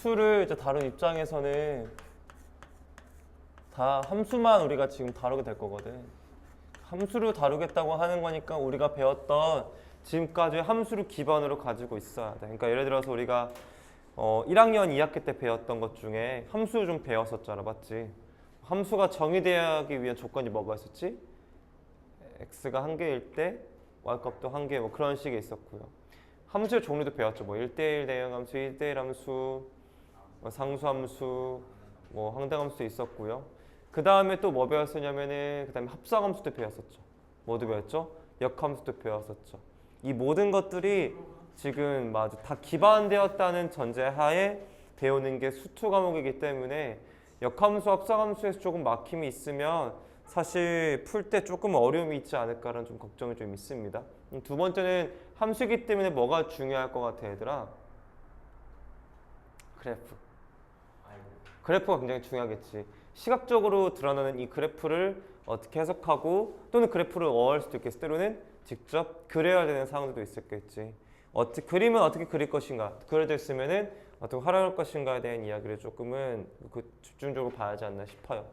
함수를 이제 다룬 입장에서는 다 함수만 우리가 지금 다루게 될 거거든. 함수를 다루겠다고 하는 거니까 우리가 배웠던 지금까지 함수를 기반으로 가지고 있어야 돼. 그러니까 예를 들어서 우리가 1학년 2학기 때 배웠던 것 중에 함수 좀 배웠었잖아, 맞지? 함수가 정의되기 위한 조건이 뭐가 있었지? x가 한 개일 때 y값도 한 개, 뭐 그런 식의 있었고요. 함수의 종류도 배웠죠. 뭐 1대1 대응함수, 1대1 함수, 뭐 상수함수, 뭐 항등함수도 있었고요. 그 다음에 또 뭐 배웠었냐면은 그 다음에 합성함수도 배웠었죠. 뭐도 배웠죠? 역함수도 배웠었죠. 이 모든 것들이 지금 다 기반되었다는 전제하에 배우는 게 수투 과목이기 때문에 역함수, 합성함수에서 조금 막힘이 있으면 사실 풀 때 조금 어려움이 있지 않을까라는 좀 걱정이 좀 있습니다. 두 번째는 함수이기 때문에 뭐가 중요할 것 같아, 얘들아? 그래프. 그래프가 굉장히 중요하겠지. 시각적으로 드러나는 이 그래프를 어떻게 해석하고 또는 그래프를 어할 수도 있겠지. 때로는 직접 그려야 되는 상황도 있었겠지. 그림은 어떻게 그릴 것인가, 그려져 있으면은 어떻게 활용할 것인가에 대한 이야기를 조금은 집중적으로 봐야지 않나 싶어요.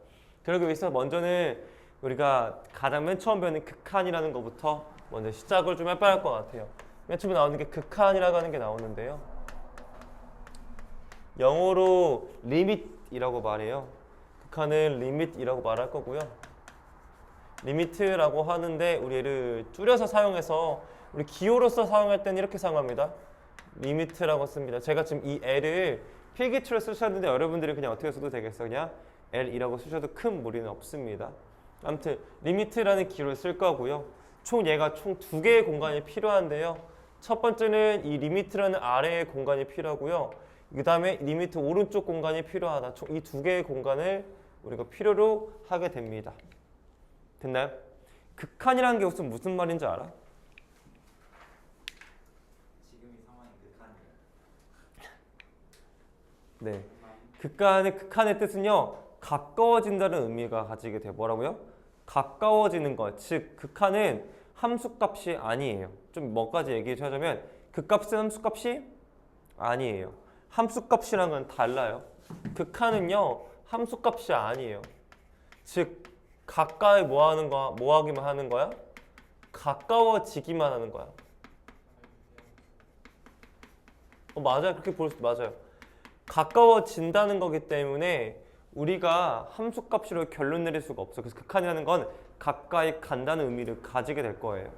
그러기 위해서 먼저는 우리가 가장 맨 처음 배우는 극한이라는 것부터 먼저 시작을 좀 해봐야 할 것 같아요. 맨 처음에 나오는 게 극한이라고 하는 게 나오는데요. 영어로 limit이라고 말해요. 극한은 limit이라고 말할 거고요. limit라고 하는데 우리 얘를 줄여서 사용해서 우리 기호로서 사용할 때는 이렇게 사용합니다. limit라고 씁니다. 제가 지금 이 L을 필기체로 쓰셨는데 여러분들이 그냥 어떻게 써도 되겠어? 그냥 L이라고 쓰셔도 큰 무리는 없습니다. 아무튼 limit라는 기호를 쓸 거고요. 얘가 총 2개의 공간이 필요한데요. 첫 번째는 이 limit라는 아래의 공간이 필요하고요. 그 다음에 리미트 오른쪽 공간이 필요하다. 총 이 2개의 공간을 우리가 필요로 하게 됩니다. 됐나요? 극한이라는 게 무슨 말인지 알아? 지금 이 상황이 극한이에요. 네. 극한의 뜻은요, 가까워진다는 의미가 가지게 돼요. 뭐라고요? 가까워지는 것. 즉, 극한은 함수값이 아니에요. 좀 뭐까지 얘기하자면, 극값은 함수값이 아니에요. 함수값이랑 은 달라요. 극한은요, 함수값이 아니에요. 즉, 가까이 뭐 하기만 하는 거야? 가까워지기만 하는 거야. 맞아요. 그렇게 볼 수, 맞아요. 가까워진다는 거기 때문에 우리가 함수값으로 결론 내릴 수가 없어. 그래서 극한이라는 건 가까이 간다는 의미를 가지게 될 거예요.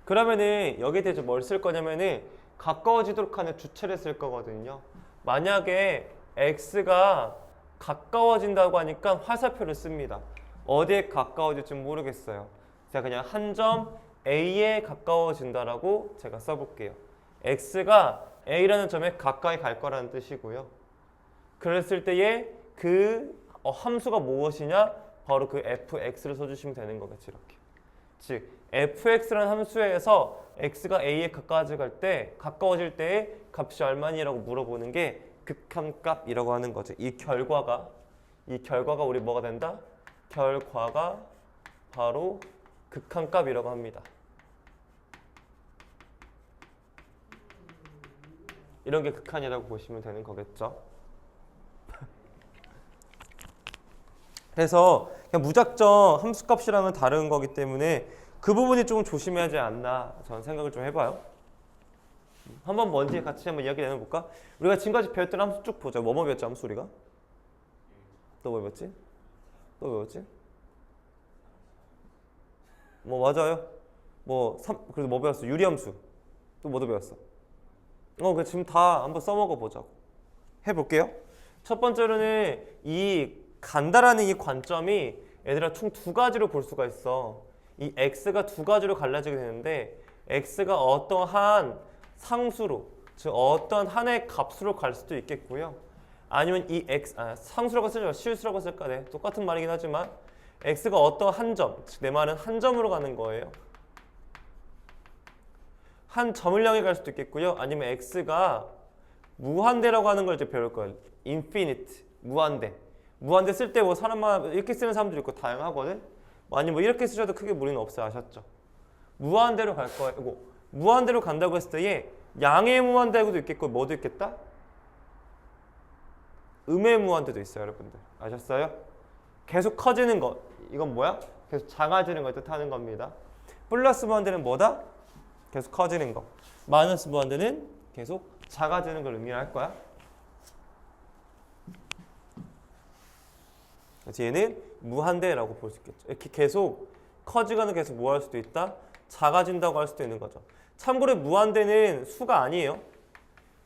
그러면은 여기에 대해서 뭘 쓸 거냐면은 가까워지도록 하는 주체를 쓸 거거든요. 만약에 x가 가까워진다고 하니까 화살표를 씁니다. 어디에 가까워질지 모르겠어요. 제가 그냥 한 점 A에 가까워진다라고 제가 써볼게요. x가 A라는 점에 가까이 갈 거라는 뜻이고요. 그랬을 때에 그 함수가 무엇이냐? 바로 그 fx를 써주시면 되는 거겠지, 이렇게. 즉, fx라는 함수에서 x가 a에 가까워질 때의 값이 얼마니라고 물어보는 게 극한값이라고 하는 거죠. 이 결과가 우리 뭐가 된다? 결과가 바로 극한값이라고 합니다. 이런 게 극한이라고 보시면 되는 거겠죠. 그래서 그냥 무작정 함수값이랑은 다른 거기 때문에 그 부분이 조금 조심해야 하지 않나 저는 생각을 좀 해봐요. 한번 뭔지 같이 한번 이야기 나눠볼까? 우리가 지금까지 배웠던 함수 쭉 보자. 뭐 배웠지 함수 우리가? 또 뭐 배웠지? 뭐 맞아요. 그래도 뭐 배웠어? 유리함수. 또 뭐도 배웠어? 그 지금 다 한번 써먹어 보자고. 해볼게요. 첫 번째로는 이 간다라는 이 관점이 얘들아 총 2가지로 볼 수가 있어. 이 x가 2가지로 갈라지게 되는데 x가 어떠한 상수로, 즉 어떤 한의 값으로 갈 수도 있겠고요. 아니면 이 상수라고 쓰죠. 실수라고 쓸까? 네, 똑같은 말이긴 하지만 x가 어떤 한 점, 즉 내 말은 한 점으로 가는 거예요. 한 점을 향해 갈 수도 있겠고요. 아니면 x가 무한대라고 하는 걸 이제 배울 거예요. infinite, 무한대. 무한대 쓸 때 뭐 사람마다 이렇게 쓰는 사람도 있고 다양하거든. 아니 뭐 이렇게 쓰셔도 크게 무리는 없어요. 아셨죠? 무한대로 갈 거예요. 무한대로 간다고 했을 때에 양의 무한대도 있겠고 뭐도 있겠다? 음의 무한대도 있어요, 여러분들. 아셨어요? 계속 커지는 것. 이건 뭐야? 계속 작아지는 걸 뜻하는 겁니다. 플러스 무한대는 뭐다? 계속 커지는 거. 마이너스 무한대는 계속 작아지는 걸 의미할 거야. 그래서 얘는 무한대라고 볼 수 있겠죠. 이렇게 계속 커지거나 계속 뭐 할 수도 있다? 작아진다고 할 수도 있는 거죠. 참고로 무한대는 수가 아니에요.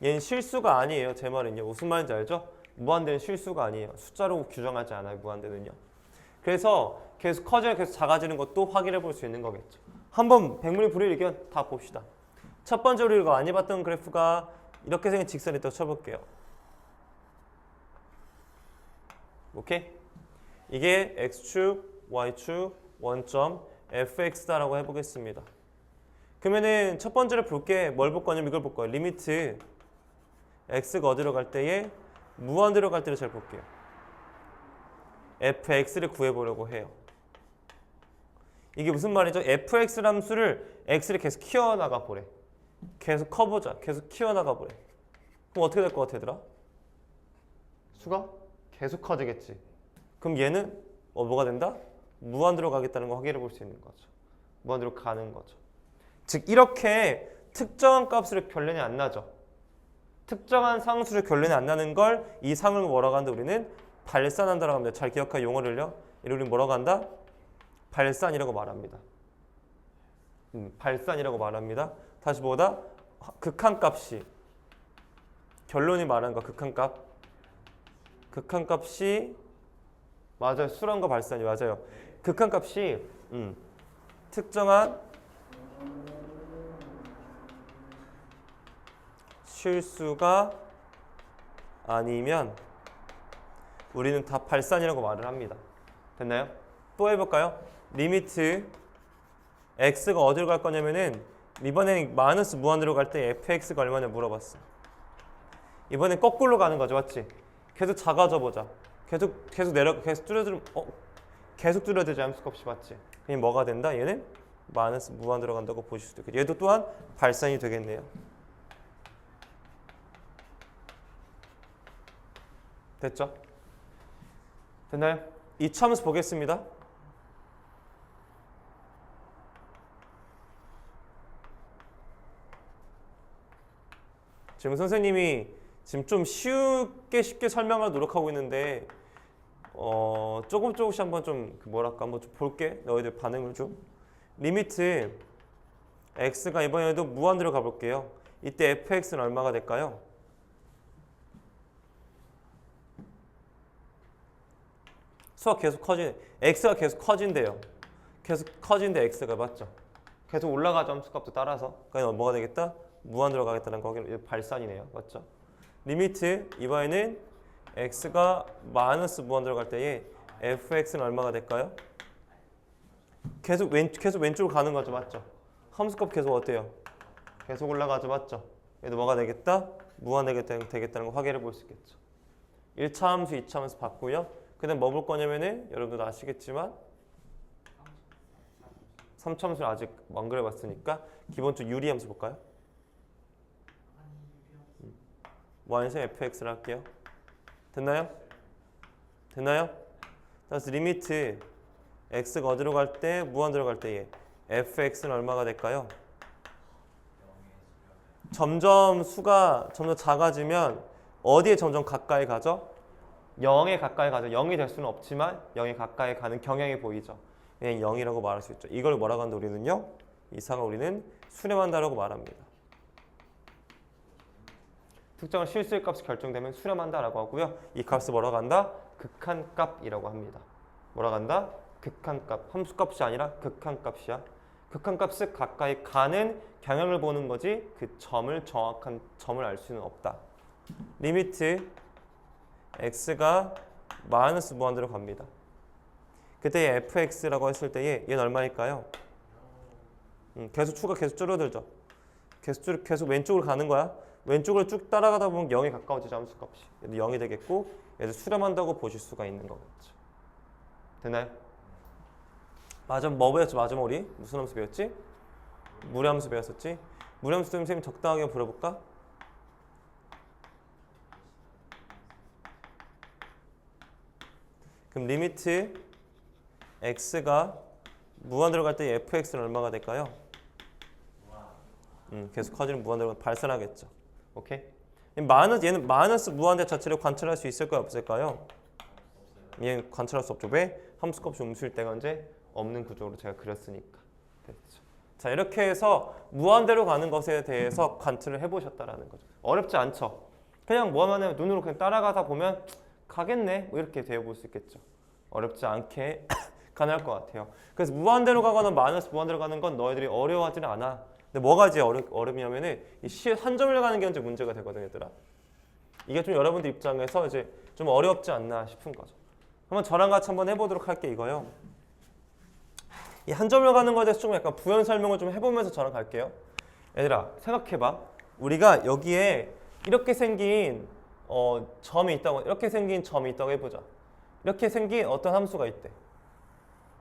얘는 실수가 아니에요. 제 말은요. 무슨 말인지 알죠? 무한대는 실수가 아니에요. 숫자로 규정하지 않아요. 무한대는요. 그래서 계속 커지고 계속 작아지는 것도 확인해 볼 수 있는 거겠죠. 한번 백분위 불이익견 다 봅시다. 첫 번째로 우리가 많이 봤던 그래프가 이렇게 생긴 직선이 또 쳐볼게요. 오케이? 이게 x축, y축, 원점, fx다라고 해보겠습니다. 그러면은 첫 번째로 볼게 뭘 볼 거냐면 이걸 볼 거예요. 리미트 x가 어디로 갈 때에 무한대로 갈 때를 잘 볼게요. fx를 구해보려고 해요. 이게 무슨 말이죠? fx 함수를 x를 계속 키워나가 보래. 계속 커보자. 계속 키워나가 보래. 그럼 어떻게 될 것 같아, 얘들아? 수가 계속 커지겠지. 그럼 얘는 뭐가 된다? 무한대로 가겠다는 거 확인해 볼 수 있는 거죠. 무한대로 가는 거죠. 즉 이렇게 특정한 값으로 결론이 안 나죠. 특정한 상수로 결론이 안 나는 걸 이 상을 뭐라고 하는데 우리는 발산한다라고 합니다. 잘 기억할 용어를요. 이를 우리는 뭐라고 한다? 발산이라고 말합니다. 발산이라고 말합니다. 다시 보다 극한값이 결론이 말하는 거 극한값. 극한값이 맞아요. 수란과 발산이 맞아요. 극한값이 특정한 실수가 아니면 우리는 다 발산이라고 말을 합니다. 됐나요? 또 해볼까요? 리미트 x가 어디로 갈 거냐면은 이번엔 마이너스 무한대로 갈 때 fx가 얼마냐 물어봤어. 이번엔 거꾸로 가는 거죠, 맞지? 계속 작아져 보자. 계속 내려 계속 줄어들 계속 줄어들지 함수값이 맞지? 그럼 뭐가 된다? 얘는 마이너스 무한대로 간다고 보실 수도 있겠죠. 얘도 또한 발산이 되겠네요. 됐죠? 됐나요? 이차함수 보겠습니다. 지금 선생님이 지금 좀 쉽게 설명을 노력하고 있는데 조금씩 한번 좀 뭐랄까 한번 좀 볼게. 너희들 반응을 좀. 리미트 x가 이번에도 무한대로 가볼게요. 이때 fx는 얼마가 될까요? 수가 계속 x가 계속 커진대요. 계속 커진대 x가 맞죠? 계속 올라가죠. 함수값도 따라서. 그러니까 뭐가 되겠다? 무한대로 가겠다는 거 발산이네요. 맞죠? 리미트 이번에는 x가 마이너스 무한대로 갈 때에 fx는 얼마가 될까요? 계속 왼쪽으로 가는 거죠. 맞죠? 함수값 계속 어때요? 계속 올라가죠. 맞죠? 얘도 뭐가 되겠다? 무한대가 되겠다는 거 확인해 볼 수 있겠죠. 1차 함수, 2차 함수 봤고요. 그 다음 뭐 볼 거냐면은 여러분도 아시겠지만 3차 함수를 아직 안 그려봤으니까 기본적으로 유리 함수 볼까요? y는 fx를 할게요. 됐나요? 됐나요? 그래서 리미트 x가 어디로 갈 때 무한대로 갈 때에 fx는 얼마가 될까요? 점점 수가 점점 작아지면 어디에 점점 가까이 가죠? 0에 가까이 가죠. 0이 될 수는 없지만 0에 가까이 가는 경향이 보이죠. 그냥 0이라고 말할 수 있죠. 이걸 뭐라고 하는데 우리는요. 이 상을 우리는 수렴한다라고 말합니다. 특정한 실수의 값이 결정되면 수렴한다라고 하고요. 이 값을 뭐라고 한다? 극한값이라고 합니다. 뭐라고 한다? 극한값. 함수값이 아니라 극한값이야. 극한값을 가까이 가는 경향을 보는 거지 그 정확한 점을 알 수는 없다. 리미트 x가 마이너스 무한대로 갑니다. 그때 fx라고 했을 때에 얘는 얼마일까요? 수가 계속 줄어들죠. 계속 왼쪽으로 가는 거야. 왼쪽으로 쭉 따라가다 보면 0에 가까워지죠. 함수값이. 얘도 0이 되겠고 얘도 수렴한다고 보실 수가 있는 거겠죠. 되나요? 뭐 배웠죠? 마지막 우리 무슨 함수 배웠지? 무리함수 배웠었지? 무리함수 좀 선생님 적당하게 불어볼까? 그럼 리미트 x가 무한대로 갈 때 fx는 얼마가 될까요? 계속 커지는 무한대로 발산하겠죠. 오케이? 얘는 마이너스 무한대 자체를 관찰할 수 있을까요? 없을까요? 얘는 관찰할 수 없죠. 왜? 함수값이 음수일 때가 이제 없는 구조로 제가 그렸으니까. 됐죠. 자, 이렇게 해서 무한대로 가는 것에 대해서 관찰을 해보셨다라는 거죠. 어렵지 않죠? 그냥 뭐 하면 눈으로 그냥 따라가다 보면 가겠네 뭐 이렇게 되어볼 수 있겠죠. 어렵지 않게 가능할 것 같아요. 그래서 무한대로 가거나 마이너스 무한대로 가는 건 너희들이 어려워하지는 않아. 근데 뭐가 이제 어렵냐면은 이 한 점을 가는 게 이제 문제가 되거든, 얘들아. 이게 좀 여러분들 입장에서 이제 좀 어렵지 않나 싶은 거죠. 한번 저랑 같이 한번 해보도록 할게 이거요. 이 한 점을 가는 거에 대해서 좀 약간 부연 설명을 좀 해보면서 저랑 갈게요. 얘들아 생각해봐. 우리가 여기에 이렇게 생긴 점이 있다고, 이렇게 생긴 점이 있다고 해보자. 이렇게 생긴 어떤 함수가 있대.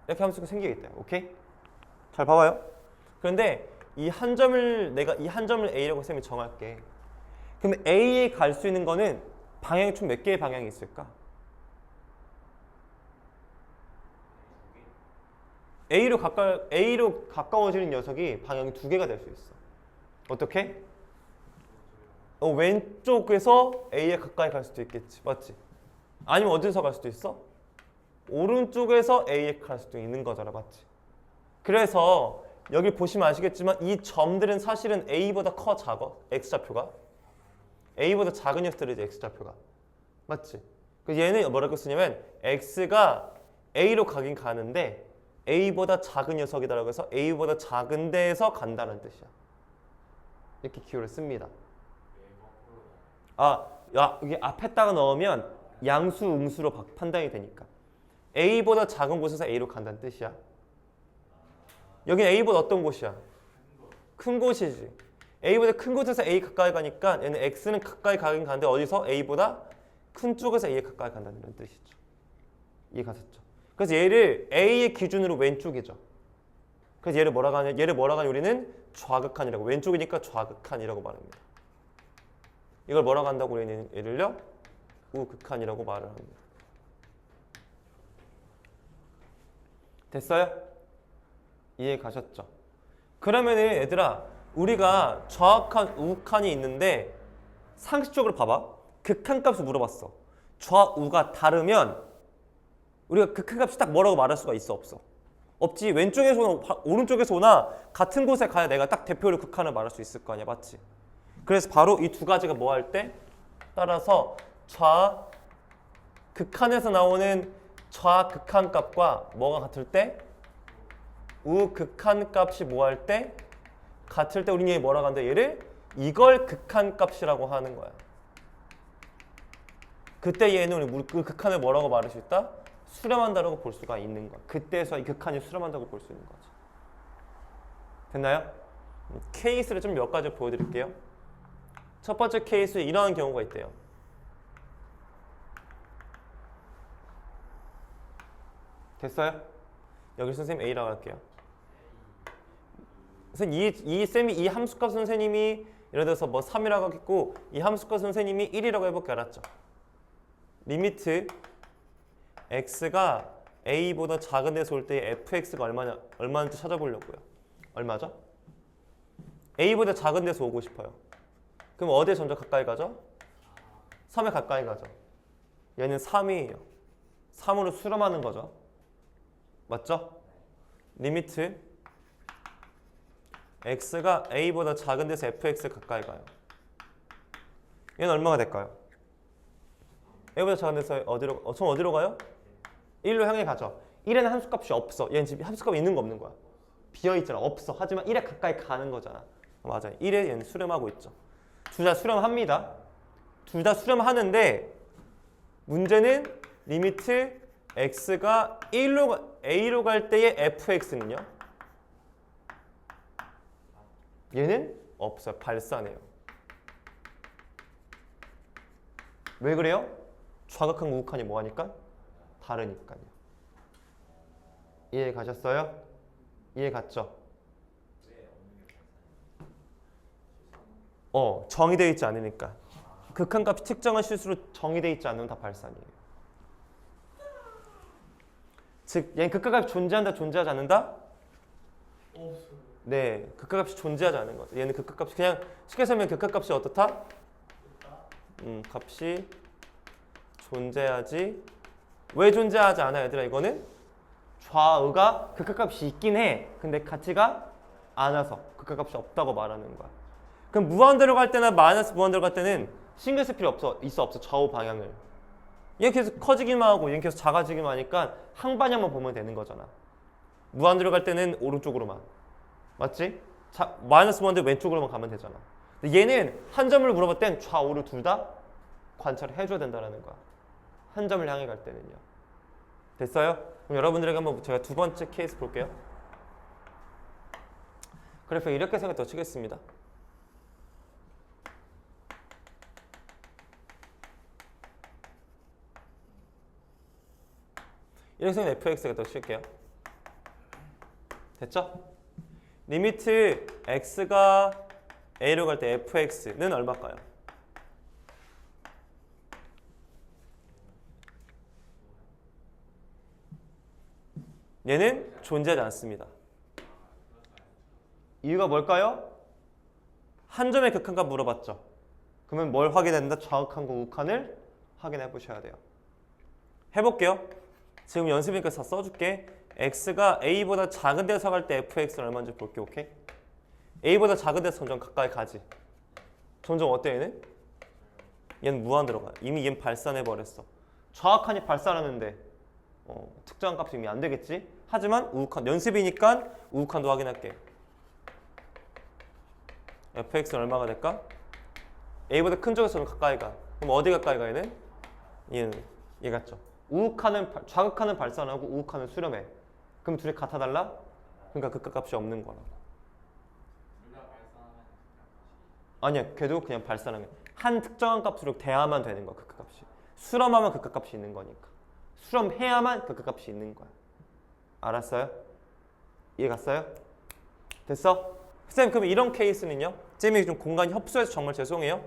이렇게 함수가 생기겠다. 오케이? 잘 봐봐요. 그런데 이 한 점을 내가 이 한 점을 A라고 쌤이 정할게. 그럼 A에 갈 수 있는 거는 방향이 총 몇 개의 방향이 있을까? A로 가까워지는 녀석이 방향이 두 개가 될 수 있어. 어떻게? 왼쪽에서 A에 가까이 갈 수도 있겠지. 맞지? 아니면 어디서 갈 수도 있어? 오른쪽에서 A에 갈 수도 있는 거잖아. 맞지? 그래서 여기 보시면 아시겠지만 이 점들은 사실은 A보다 커 작아. X좌표가. A보다 작은 녀석들이지 X좌표가. 맞지? 그래서 얘는 뭐라고 쓰냐면 X가 A로 가긴 가는데 A보다 작은 녀석이다라고 해서 A보다 작은 데에서 간다는 뜻이야. 이렇게 기호를 씁니다. 이게 앞에다가 넣으면 양수, 음수로 판단이 되니까. A보다 작은 곳에서 A로 간다는 뜻이야. 여기는 A보다 어떤 곳이야? 큰 곳이지. A보다 큰 곳에서 A 가까이 가니까 얘는 X는 가까이 가긴 가는데 어디서? A보다 큰 쪽에서 A에 가까이 간다는 뜻이죠. 이해 가셨죠? 그래서 얘를 A의 기준으로 왼쪽이죠. 그래서 얘를 뭐라고 하냐? 우리는 좌극한이라고. 왼쪽이니까 좌극한이라고 말합니다. 이걸 뭐라고 한다고 우리는 얘를요? 우극한이라고 말을 합니다. 됐어요? 이해 가셨죠? 그러면은 얘들아 우리가 좌극한, 우극한이 있는데 상식적으로 봐봐. 극한값을 물어봤어. 좌우가 다르면 우리가 극한값이 딱 뭐라고 말할 수가 있어? 없어? 없지. 왼쪽에서 오나 오른쪽에서 오나 같은 곳에 가야 내가 딱 대표로 극한을 말할 수 있을 거 아니야. 맞지? 그래서 바로 이 두 가지가 뭐 할 때? 따라서 극한에서 나오는 좌극한 값과 뭐가 같을 때? 우극한 값이 뭐 할 때? 같을 때 우리는 얘 뭐라고 한다? 얘를 이걸 극한 값이라고 하는 거야. 그때 얘는 우리 그 극한을 뭐라고 말할 수 있다? 수렴한다라고 볼 수가 있는 거야. 그때에서 이 극한이 수렴한다고 볼 수 있는 거지. 됐나요? 케이스를 좀 몇 가지 보여드릴게요. 첫 번째 케이스에 이러한 경우가 있대요. 됐어요? 여기 선생님 A라고 할게요. 선생님 이 쌤이 이 함수값 선생님이 예를 들어서 뭐 3이라고 하겠고 이 함수값 선생님이 1이라고 해볼게. 알았죠? 리미트 x가 a보다 작은 데서 올 때 fx가 얼마인지 찾아보려고요. 얼마죠? a보다 작은 데서 오고 싶어요. 그럼 어디에 점점 가까이 가죠? 3에 가까이 가죠. 얘는 3이에요. 3으로 수렴하는 거죠. 맞죠? 리미트 x가 a보다 작은 데서 fx 가까이 가요. 얘는 얼마가 될까요? a보다 작은 데서 어디로 가요? 1로 향해 가죠. 1에는 함수값이 없어. 얘는 지금 함수값이 있는 거 없는 거야. 비어있잖아. 없어. 하지만 1에 가까이 가는 거잖아. 맞아요. 1에 얘는 수렴하고 있죠. 둘 다 수렴합니다. 둘 다 수렴하는데 문제는 리미트 x가 a로 갈 때의 fx는요? 얘는 없어요. 발산해요. 왜 그래요? 좌극한 우극한이 뭐하니까? 다르니까요. 이해 가셨어요? 이해 갔죠? 정의되어 있지 않으니까. 극한값이 특정한 실수로 정의되어 있지 않으면 다 발산이에요. 즉 얘는 극가값이 존재한다 존재하지 않는다? 네, 극가값이 존재하지 않는 거죠. 얘는 극가값이 그냥 쉽게 설명하면 극가값이 어떻다? 값이 존재하지. 왜 존재하지 않아 얘들아? 이거는 좌우가 극가값이 있긴 해. 근데 같이가 않아서 극가값이 없다고 말하는 거야. 그럼 무한 들어갈 때나 마이너스 무한 들어갈 때는 신경 쓸 필요 없어. 있어 없어. 좌우 방향을. 얘 계속 커지기만 하고 얘 계속 작아지기만 하니까 한 방향만 보면 되는 거잖아. 무한 들어갈 때는 오른쪽으로만. 맞지? 마이너스 무한대 왼쪽으로만 가면 되잖아. 근데 얘는 한 점을 물어볼 땐 좌우를 둘 다 관찰을 해줘야 된다는 거야. 한 점을 향해 갈 때는요. 됐어요? 그럼 여러분들에게 한번 제가 두 번째 케이스 볼게요. 그래프 이렇게 생각해 치겠습니다. 이렇게 생각해 fx가 더 칠게요. 됐죠? 리미트 x가 a로 갈 때 fx는 얼마일까요? 얘는 존재하지 않습니다. 이유가 뭘까요? 한 점의 극한값 물어봤죠. 그러면 뭘 확인한다? 좌극한과 우극한을 확인해 보셔야 돼요. 해볼게요. 지금 연습이니까 다 써줄게. x가 a보다 작은 데서 갈 때 fx는 얼마인지 볼게. 오케이? a보다 작은 데서 점점 가까이 가지. 점점 어때 얘는? 얘는 무한 들어가. 이미 얘는 발산해 버렸어. 좌극한이 발산하는데 특정한 값이 이미 안 되겠지? 하지만 우극한 연습이니까 우극한도 확인할게. fx는 얼마가 될까? a보다 큰 쪽에서 좀 가까이 가. 그럼 어디 가까이 가 얘는? 얘 같죠? 좌극한은 발산하고 우극한은 수렴해. 그럼 둘이 같아 달라? 그러니까 극가값이 없는 거라고. 아니야, 걔도 그냥 발산하면 한 특정한 값으로 돼야만 되는 거야. 극가값이. 수렴하면 극가값이 있는 거니까. 수렴해야만 극가값이 있는 거야. 알았어요? 이해 갔어요? 됐어? 선생님 그럼 이런 케이스는요? 쌤이 좀 공간 협소해서 정말 죄송해요.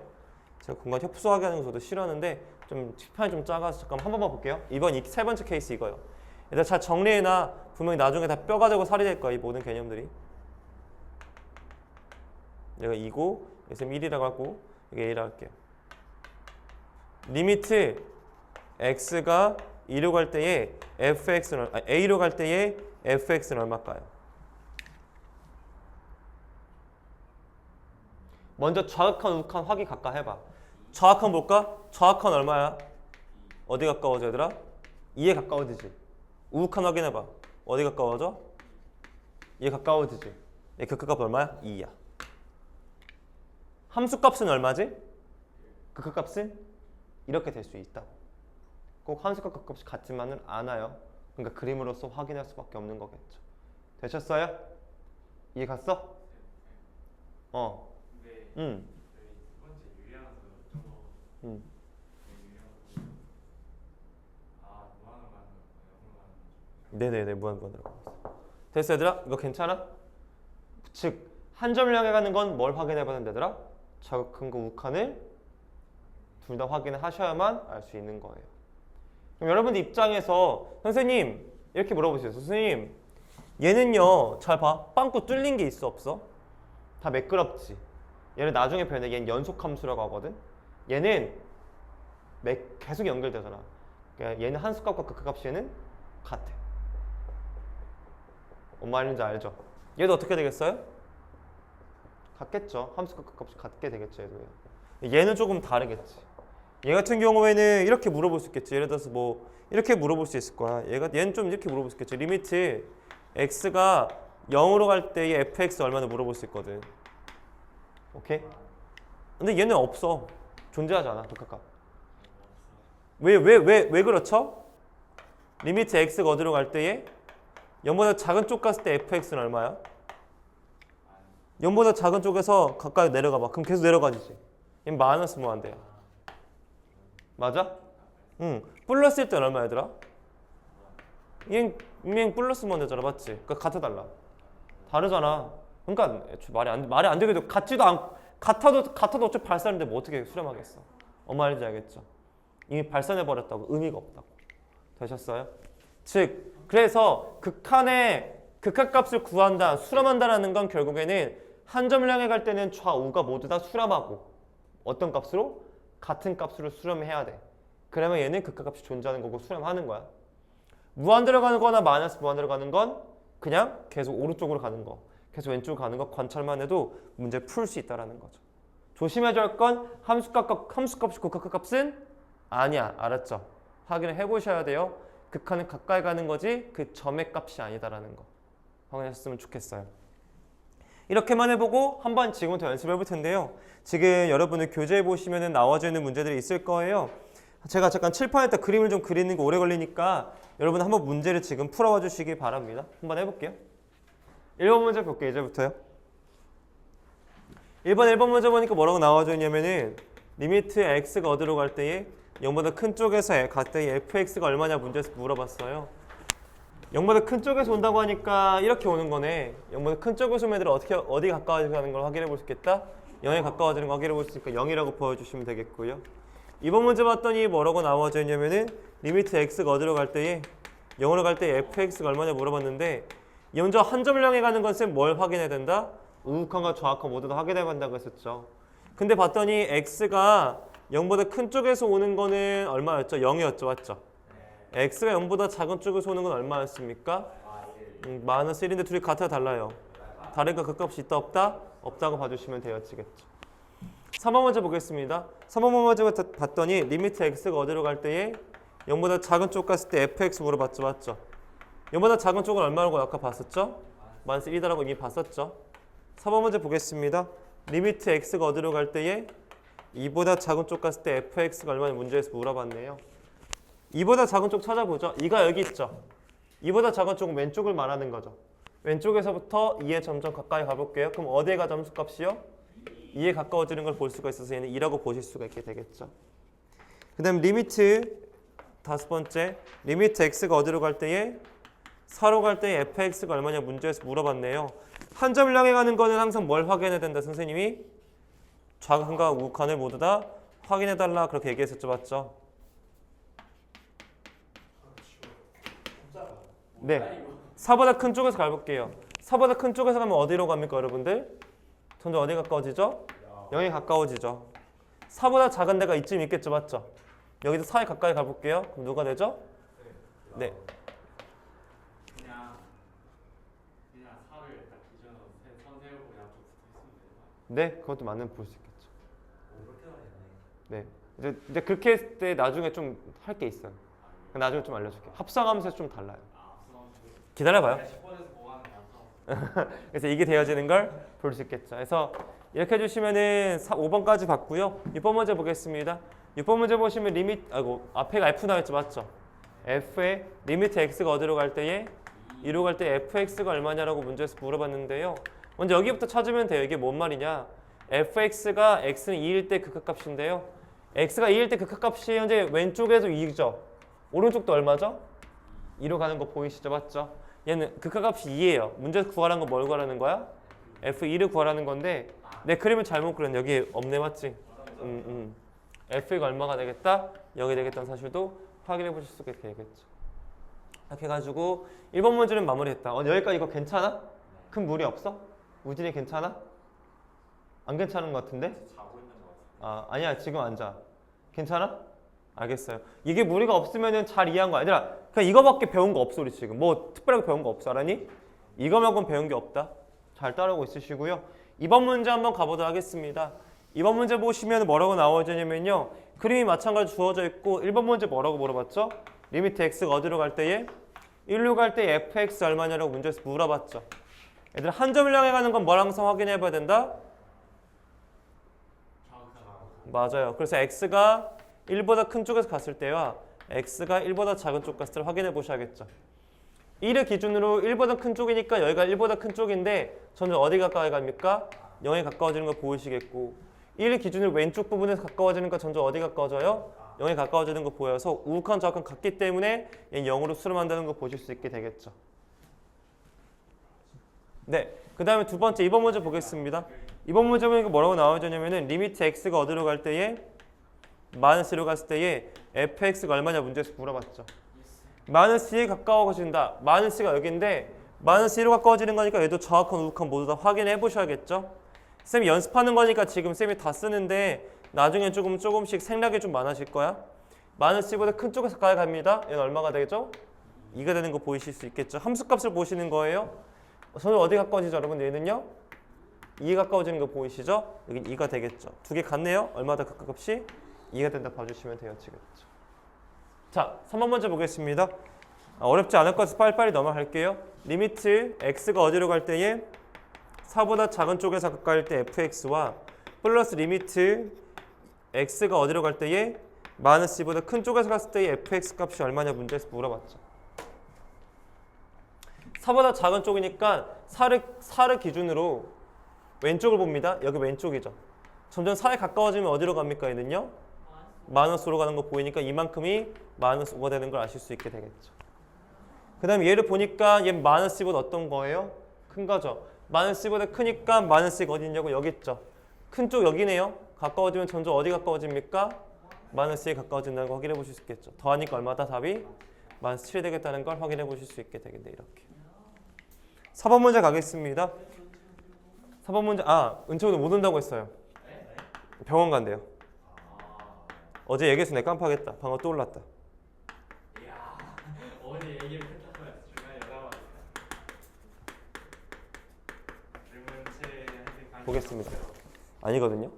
제가 공간 협소하게 하는 거 저도 싫어하는데 좀 시판이 좀 작아서 잠깐 한 번만 볼게요. 이번 세 번째 케이스 이거요. 얘들아 잘 정리해놔. 분명히 나중에 다 뼈가 되고 살이 될 거야. 이 모든 개념들이. 얘가 2고 쌤 1이라고 하고 이게 A라고 할게요. 리미트 x가 2로 갈 때에 fx는 a로 갈 때에 fx는 얼마일까요? 먼저 좌극한 우극한 확인 각각 해봐. 좌극한 볼까? 좌극한 얼마야? 어디 가까워져 얘들아? 2에 가까워지지. 우극한 확인해봐. 어디 가까워져? 2에 가까워지지. 얘 극가값 얼마야? 2야. 함수값은 얼마지? 극가값은 이렇게 될 수 있다. 꼭 함수값 극값이 같지만은 않아요. 그러니까 그림으로써 확인할 수밖에 없는 거겠죠. 되셨어요? 이해 갔어? 근데 응. 저희 두 번째 유리함수 저거 응. 무한으로 가는 거, 영으로 가는 거. 네네네 무한 들어가. 됐어 얘들아? 이거 괜찮아? 즉 한 점을 향해 가는 건 뭘 확인해 봐야 된다 얘들아? 좌극한과 우극한을 둘 다 확인을 하셔야만 알 수 있는 거예요. 그럼 여러분들 입장에서 선생님 이렇게 물어보세요. 선생님 얘는요 잘 봐. 빵꾸 뚫린 게 있어 없어? 다 매끄럽지. 얘는 나중에 표현해. 얘는 연속함수라고 하거든. 얘는 계속 연결되잖아. 그러니까 얘는 한수값과 극값이 얘는 같아. 뭔 말인지 알죠? 얘도 어떻게 되겠어요? 같겠죠. 함수값 극값이 같게 되겠죠. 얘는 조금 다르겠지. 얘 같은 경우에는 이렇게 물어볼 수 있겠지. 예를 들어서 뭐 이렇게 물어볼 수 있을 거야. 얘는 좀 이렇게 물어볼 수 있겠지. 리미트 x가 0으로 갈 때의 fx 얼마나 물어볼 수 있거든. 오케이? 근데 얘는 없어. 존재하지 않아. 극값. 왜 그렇죠? 리미트 x가 어디로 갈 때에 0보다 작은 쪽 갔을 때 fx는 얼마야? 0보다 작은 쪽에서 가까이 내려가 봐. 그럼 계속 내려가지지. 얘는 마이너스 무한대야. 맞아? 응. 플러스일 때는 얼마 얘들아? 얘는 플러스 무한대잖아. 맞지? 그러니까 같아 달라. 다르잖아. 그러니까 말이 안 되게도 같아도 어차피 발산인데 뭐 어떻게 수렴하겠어. 말인지 알겠죠? 이미 발산해 버렸다고 의미가 없다고. 되셨어요? 즉 그래서 극한의 극한값을 구한다, 수렴한다라는 건 결국에는 한 점을 향해 갈 때는 좌우가 모두 다 수렴하고 어떤 값으로? 같은 값으로 수렴해야 돼. 그러면 얘는 극한값이 존재하는 거고 수렴하는 거야. 무한대로 가는 거나 마이너스 무한대로 가는 건 그냥 계속 오른쪽으로 가는 거, 계속 왼쪽으로 가는 거 관찰만 해도 문제 풀 수 있다라는 거죠. 조심해야 할 건 함수값이 극한값은 아니야. 알았죠? 확인을 해보셔야 돼요. 극한은 가까이 가는 거지 그 점의 값이 아니다라는 거 확인하셨으면 좋겠어요. 이렇게만 해보고 한번 지금부터 연습해 볼 텐데요. 지금 여러분들 교재에 보시면 나와져 있는 문제들이 있을 거예요. 제가 잠깐 칠판에다 그림을 좀 그리는 게 오래 걸리니까 여러분 한번 문제를 지금 풀어봐 주시기 바랍니다. 한번 해볼게요. 1번 문제 볼게요. 이제부터요. 1번 문제 보니까 뭐라고 나와져 있냐면은 리미트 x가 어디로 갈 때에 0보다 큰 쪽에서 갈 때에 fx가 얼마냐 문제에서 물어봤어요. 0보다 큰 쪽에서 온다고 하니까 이렇게 오는 거네. 0보다 큰 쪽에서 오면 애들은 어디 가까워지는 걸 확인해 볼 수 있겠다. 0에 가까워지는 거 확인해 볼 수 있으니까 0이라고 보여주시면 되겠고요. 이번 문제 봤더니 뭐라고 나와져 있냐면은 리미트 x가 어디로 갈 때에 0으로 갈 때 fx가 얼마냐 물어봤는데 먼저 한 점을 향해 가는 것은 뭘 확인해야 된다? 우극한과 좌극한 모두 다 확인해야 한다고 했었죠. 근데 봤더니 x가 0보다 큰 쪽에서 오는 거는 얼마였죠? 0이었죠. 맞죠? x가 0보다 작은 쪽에서 오는 건 얼마였습니까? 마이너스 1인데 둘이 같아 달라요? 다른가 그 값이 있다 없다? 없다고 봐주시면 되어지겠죠. 3번 문제 보겠습니다. 3번 문제 봤더니 리미트 x가 어디로 갈 때에 0보다 작은 쪽 갔을 때 fx 물어봤죠. 맞죠? 0보다 작은 쪽은 얼마라고 아까 봤었죠? 마이너스 1이다라고 이미 봤었죠. 4번 문제 보겠습니다. 리미트 x가 어디로 갈 때에 2보다 작은 쪽 갔을 때 fx가 얼마나 문제에서 물어봤네요. 2보다 작은 쪽 찾아보죠. 2가 여기 있죠. 2보다 작은 쪽은 왼쪽을 말하는 거죠. 왼쪽에서부터 2에 점점 가까이 가볼게요. 그럼 어디에 가 점수값이요? 2에 가까워지는 걸 볼 수가 있어서 얘는 2라고 보실 수가 있게 되겠죠. 그 다음 리미트 다섯 번째 리미트 x가 어디로 갈 때에 4로 갈 때에 fx가 얼마냐 문제에서 물어봤네요. 한 점을 향해 가는 거는 항상 뭘 확인해야 된다 선생님이? 좌극한과 우극한을 모두 다 확인해달라 그렇게 얘기했었죠. 맞죠? 네, 4보다 큰 쪽에서 가볼게요. 4보다 큰 쪽에서 가면 어디로 갑니까 여러분들? 점점 어디 가까워지죠? 0에 가까워지죠. 4보다 작은 데가 이쯤 있겠죠. 맞죠? 여기도 4에 가까이 가볼게요. 그럼 누가 되죠? 네. 그냥 4를 딱 기준으로 선 세우고 양쪽 붙어 있으면 되는 거야. 네, 그것도 맞는 볼 수 있겠죠. 그렇게 말했네. 네, 이제 그렇게 했을 때 나중에 좀 할 게 있어요. 나중에 좀 알려줄게요. 합성하면서 좀 달라요. 기다려봐요. 10번에서 뭐 하는 거야? 그래서 이게 되어지는 걸 볼 수 있겠죠. 그래서 이렇게 해주시면은 5번까지 봤고요. 6번 문제 보겠습니다. 6번 문제 보시면 앞에가 f 나왔죠. 맞죠? f의 리미트 x가 어디로 갈 때에 2로 갈 때 fx가 얼마냐라고 문제에서 물어봤는데요. 먼저 여기부터 찾으면 돼요. 이게 뭔 말이냐? fx가 x는 2일 때 극한값인데요. x가 2일 때 극한값이 현재 왼쪽에도 2죠. 오른쪽도 얼마죠? 2로 가는 거 보이시죠? 맞죠? 얘는 극한값이 2예요. 문제에서 구하라는 건 뭘 구하라는 거야? f2를 구하라는 건데 내 그림을 잘못 그렸네. 여기 없네. 맞지? f가 얼마가 되겠다? 0이 되겠다는 사실도 확인해 보실 수 있게 되겠죠. 이렇게 해가지고 1번 문제는 마무리했다. 여기까지 이거 괜찮아? 큰 무리 없어? 우진이 괜찮아? 안 괜찮은 것 같은데? 자고 있는 거 같아. 아니야. 지금 앉아. 괜찮아? 알겠어요. 이게 무리가 없으면 잘 이해한 거야. 얘들아, 그냥 이거밖에 배운 거 없어. 우리 지금 뭐 특별하게 배운 거 없어. 알았니? 이거 말고는 배운 게 없다. 잘 따라오고 있으시고요. 2번 문제 한번 가보도록 하겠습니다. 2번 문제 보시면 뭐라고 나와있냐면요. 그림이 마찬가지로 주어져 있고 1번 문제 뭐라고 물어봤죠? 리미트 x가 어디로 갈 때에 1로 갈 때 fx 얼마냐라고 문제에서 물어봤죠. 얘들 한 점을 향해 가는 건 뭘 항상 확인해 봐야 된다? 맞아요. 그래서 x가 1보다 큰 쪽에서 갔을 때와 x가 1보다 작은 쪽 갔을 때 확인해 보셔야겠죠. 1을 기준으로 1보다 큰 쪽이니까 여기가 1보다 큰 쪽인데 점점 어디 가까이 갑니까? 0에 가까워지는 거 보이시겠고 1을 기준으로 왼쪽 부분에서 가까워지는 거 점점 어디 가까워져요? 0에 가까워지는 거 보여서 우극한 좌극한 같기 때문에 얘는 0으로 수렴한다는 거 보실 수 있게 되겠죠. 네, 그 다음에 두 번째 2번 문제 보겠습니다. 2번 문제 보니까 뭐라고 나와있냐면은 리미트 x가 어디로 갈 때에 마이너스로 갔을 때에 fx가 얼마냐 문제에서 물어봤죠. 마이너스 2에 가까워진다. 마이너스가 여기인데 마이너스 1로 가까워지는 거니까 얘도 정확한 우극한 모두 다 확인해 보셔야겠죠. 쌤이 연습하는 거니까 지금 쌤이 다 쓰는데 나중에 조금씩 생략이 좀 많아질 거야. 마이너스 2보다 큰 쪽에서 가까이 갑니다. 얘는 얼마가 되겠죠? 2가 되는 거 보이실 수 있겠죠. 함수값을 보시는 거예요. 저는 어디 가까워지죠 여러분? 얘는요? 2에 가까워지는 거 보이시죠? 여기 2가 되겠죠. 두 개 같네요. 얼마나 가깝시? 2가 된다 봐주시면 돼요. 지금. 자, 3번 문제 보겠습니다. 어렵지 않을 것 같아서 빨리빨리 넘어갈게요. 리미트 x가 어디로 갈 때에 4보다 작은 쪽에서 가까울 때 fx와 플러스 리미트 x가 어디로 갈 때에 마이너스 2보다 큰 쪽에서 갔을 때의 fx 값이 얼마냐 문제에서 물어봤죠. 4보다 작은 쪽이니까 4를 기준으로 왼쪽을 봅니다. 여기 왼쪽이죠. 점점 4에 가까워지면 어디로 갑니까? 얘는요? 마이너스 5로 가는 거 보이니까 이만큼이 마이너스 5가 되는 걸 아실 수 있게 되겠죠. 그 다음에 얘를 보니까 얘 마이너스 2보다 어떤 거예요? 큰 거죠. 마이너스 2보다 크니까 마이너스 2가 어디 있냐고 여기 있죠. 큰 쪽 여기네요. 가까워지면 점점 어디 가까워집니까? 마이너스 2에 가까워진다는 걸 확인해 보실 수 있겠죠. 더하니까 얼마다 답이? 마이너스 7이 되겠다는 걸 확인해 보실 수 있게 되겠네. 이렇게 4번 문제 가겠습니다. 4번 문제 은채오늘 못 온다고 했어요. 병원 간대요. 어제 얘기해서 내가 깜빡했다. 방금 또 올랐다. 어제 얘기를 했다고 해서 중간에 연락 왔어요. 질문체한테 보겠습니다. 아니거든요.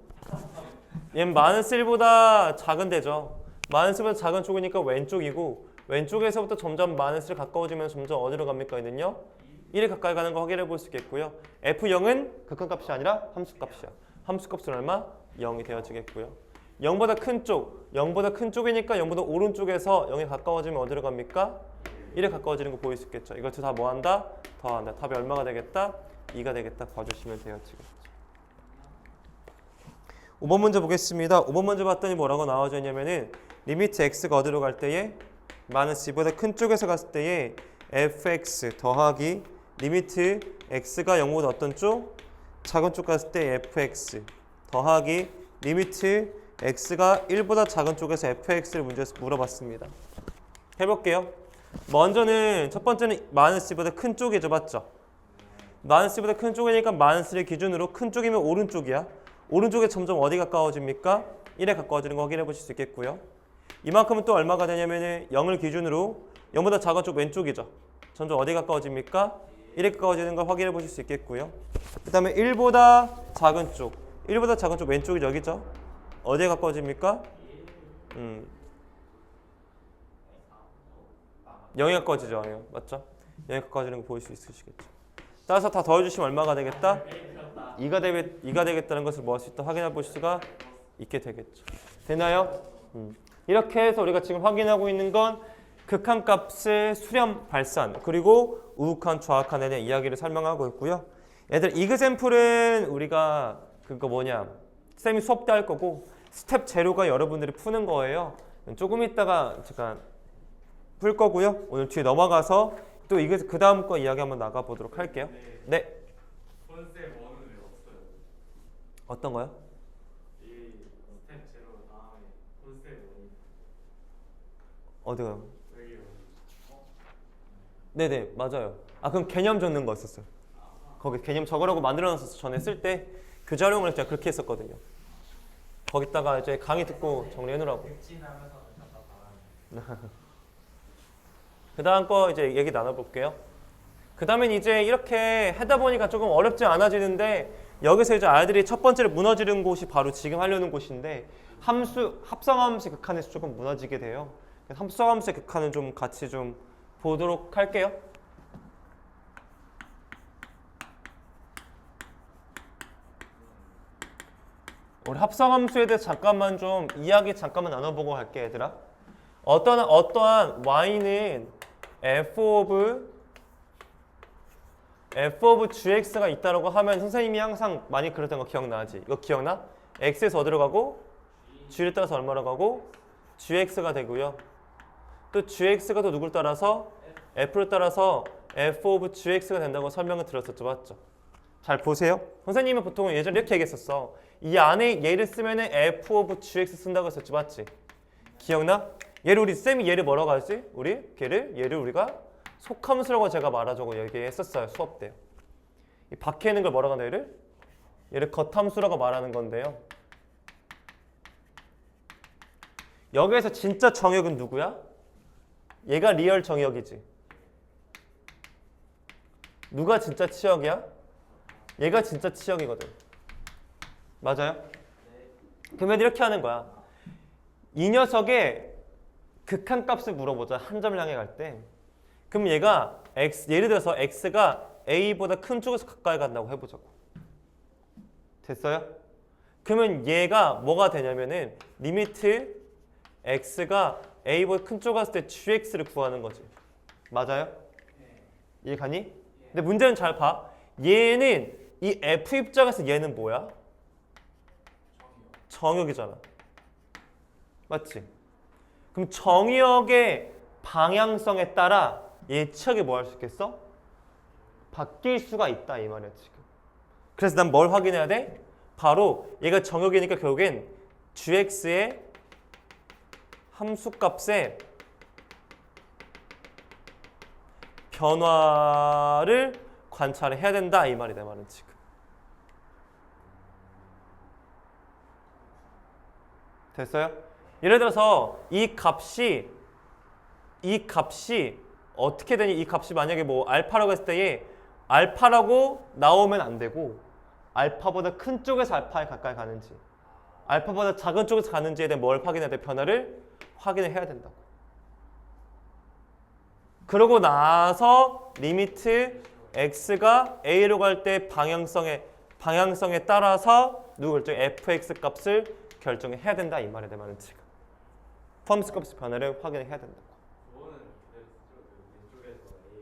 얘는 마이너스 1보다 작은 데죠. 마이너스 1보다 작은 쪽이니까 왼쪽이고 왼쪽에서부터 점점 마이너스를 가까워지면 점점 어디로 갑니까? 얘는요. 1에 가까이 가는 거 확인해 볼 수 있겠고요. F0은 극한값이 아니라 함수값이야. 함수값은 얼마? 0이 되어지겠고요. 0보다 큰 쪽, 0보다 큰 쪽이니까 0보다 오른쪽에서 0에 가까워지면 어디로 갑니까? 1에 가까워지는 거 보일 수 있겠죠. 이것도 다 뭐한다? 더한다. 답이 얼마가 되겠다? 2가 되겠다. 봐주시면 되어지겠죠. 5번 문제 보겠습니다. 5번 문제 봤더니 뭐라고 나와져 있냐면은 리미트 x가 어디로 갈 때에 마이너스 2보다 큰 쪽에서 갔을 때에 fx 더하기 리미트 x가 0보다 어떤 쪽? 작은 쪽 갔을 때 fx 더하기 리미트 x가 1보다 작은 쪽에서 fx를 문제에서 물어봤습니다. 해볼게요. 먼저는 첫 번째는 마이너스 2보다 큰 쪽이죠. 맞죠? 마이너스 2보다 큰 쪽이니까 마이너스를 기준으로 큰 쪽이면 오른쪽이야. 오른쪽에 점점 어디 가까워집니까? 1에 가까워지는 거 확인해 보실 수 있겠고요. 이만큼은 또 얼마가 되냐면은 0을 기준으로 0보다 작은 쪽 왼쪽이죠. 점점 어디 가까워집니까? 1에 가까워지는 걸 확인해 보실 수 있겠고요. 그 다음에 1보다 작은 쪽 1보다 작은 쪽 왼쪽이 여기죠. 어디에 가까워집니까? 0에 가까워지죠. 맞죠? 0에 가까워지는 거 보일 수 있으시겠죠. 따라서 다 더해주시면 얼마가 되겠다? 2가 되겠다는 것을 뭐 할 수 있다? 확인해 볼 수가 있게 되겠죠. 되나요? 이렇게 해서 우리가 지금 확인하고 있는 건 극한값의 수렴 발산 그리고 우극한 좌악한에 대한 이야기를 설명하고 있고요. 얘들 이그샘플은 우리가 그거 쌤이 수업 때 할 거고 스텝 제로가 여러분들이 푸는 거예요. 조금 있다가 잠깐 풀 거고요. 오늘 뒤에 넘어가서 또 이거 그 다음 거 이야기 한번 나가 보도록 할게요. 네. 컨셉 1은 왜 없어요? 어떤 거요? 이 스텝 제로 다음에 컨셉 1이 어디가요? 여기요. 네네 맞아요. 그럼 개념 적는 거 있었어요. 거기 개념 적으라고 만들어놨었어. 전에 쓸 때 교재 활용을 제가 그렇게 했었거든요. 거기다가 이제 강의 듣고 정리해 놓으라고. 백진하면서 잠깐 그 다음 거 이제 얘기 나눠볼게요. 그 다음엔 이제 이렇게 하다 보니까 조금 어렵지 않아지는데 여기서 이제 아이들이 첫 번째로 무너지는 곳이 바로 지금 하려는 곳인데 합성함수의 극한에서 조금 무너지게 돼요. 합성함수의 극한은 좀 같이 좀 보도록 할게요. 우리 합성함수에 대해서 잠깐만 좀 이야기 잠깐만 나눠보고 갈게 얘들아. 어떠한 y는 f of gx가 있다라고 하면 선생님이 항상 많이 그랬던 거 기억나지? 이거 기억나? x에서 어디로 가고 g를 따라서 얼마로 가고 gx가 되고요. 또 gx가 또 누굴 따라서 f를 따라서 f of gx가 된다고 설명을 드렸었죠. 맞죠? 잘 보세요. 선생님은 보통 예전에 이렇게 얘기했었어. 이 안에 얘를 쓰면은 f of gx 쓴다고 했었지. 맞지? 기억나? 얘를 우리 쌤이 얘를 뭐라고 하지? 얘를 우리가 속함수라고 제가 말하자고 얘기했었어요 수업 때. 이 밖에 있는 걸 뭐라고 하나 얘를 겉함수라고 말하는 건데요. 여기에서 진짜 정역은 누구야? 얘가 리얼 정역이지. 누가 진짜 치역이야? 얘가 진짜 치역이거든. 맞아요? 그러면 이렇게 하는 거야. 이 녀석의 극한값을 물어보자. 한 점을 향해 갈 때. 그럼 얘가 예를 들어서 x가 a보다 큰 쪽에서 가까이 간다고 해보자고. 됐어요? 그러면 얘가 뭐가 되냐면은 리미트 x가 a보다 큰 쪽 갔을 때 gx를 구하는 거지. 맞아요? 이해 가니? 근데 문제는 잘 봐. 얘는 이 f 입장에서 얘는 뭐야? 정역이잖아. 맞지? 그럼 정역의 방향성에 따라 얘 치역이 뭐 할 수 있겠어? 바뀔 수가 있다 이 말이야 지금. 그래서 난 뭘 확인해야 돼? 바로 얘가 정역이니까 결국엔 gx의 함수값의 변화를 관찰을 해야 된다 이 말이 내 말은 지금. 됐어요? 예를 들어서 이 값이 어떻게 되니? 이 값이 만약에 뭐 알파라고 했을 때에 알파라고 나오면 안 되고 알파보다 큰 쪽에서 알파에 가까이 가는지 알파보다 작은 쪽에서 가는지에 대해 뭘 확인해야 돼? 변화를 확인을 해야 된다고. 그러고 나서 리미트 x가 a로 갈 때 방향성에 따라서 누구 결정 fx 값을 결정해야 된다 이 말이야 내 말은 지금. 펌스 값의 변화를 확인해야 된다고. 그거는 그대로 쓰죠. 왼쪽에서 A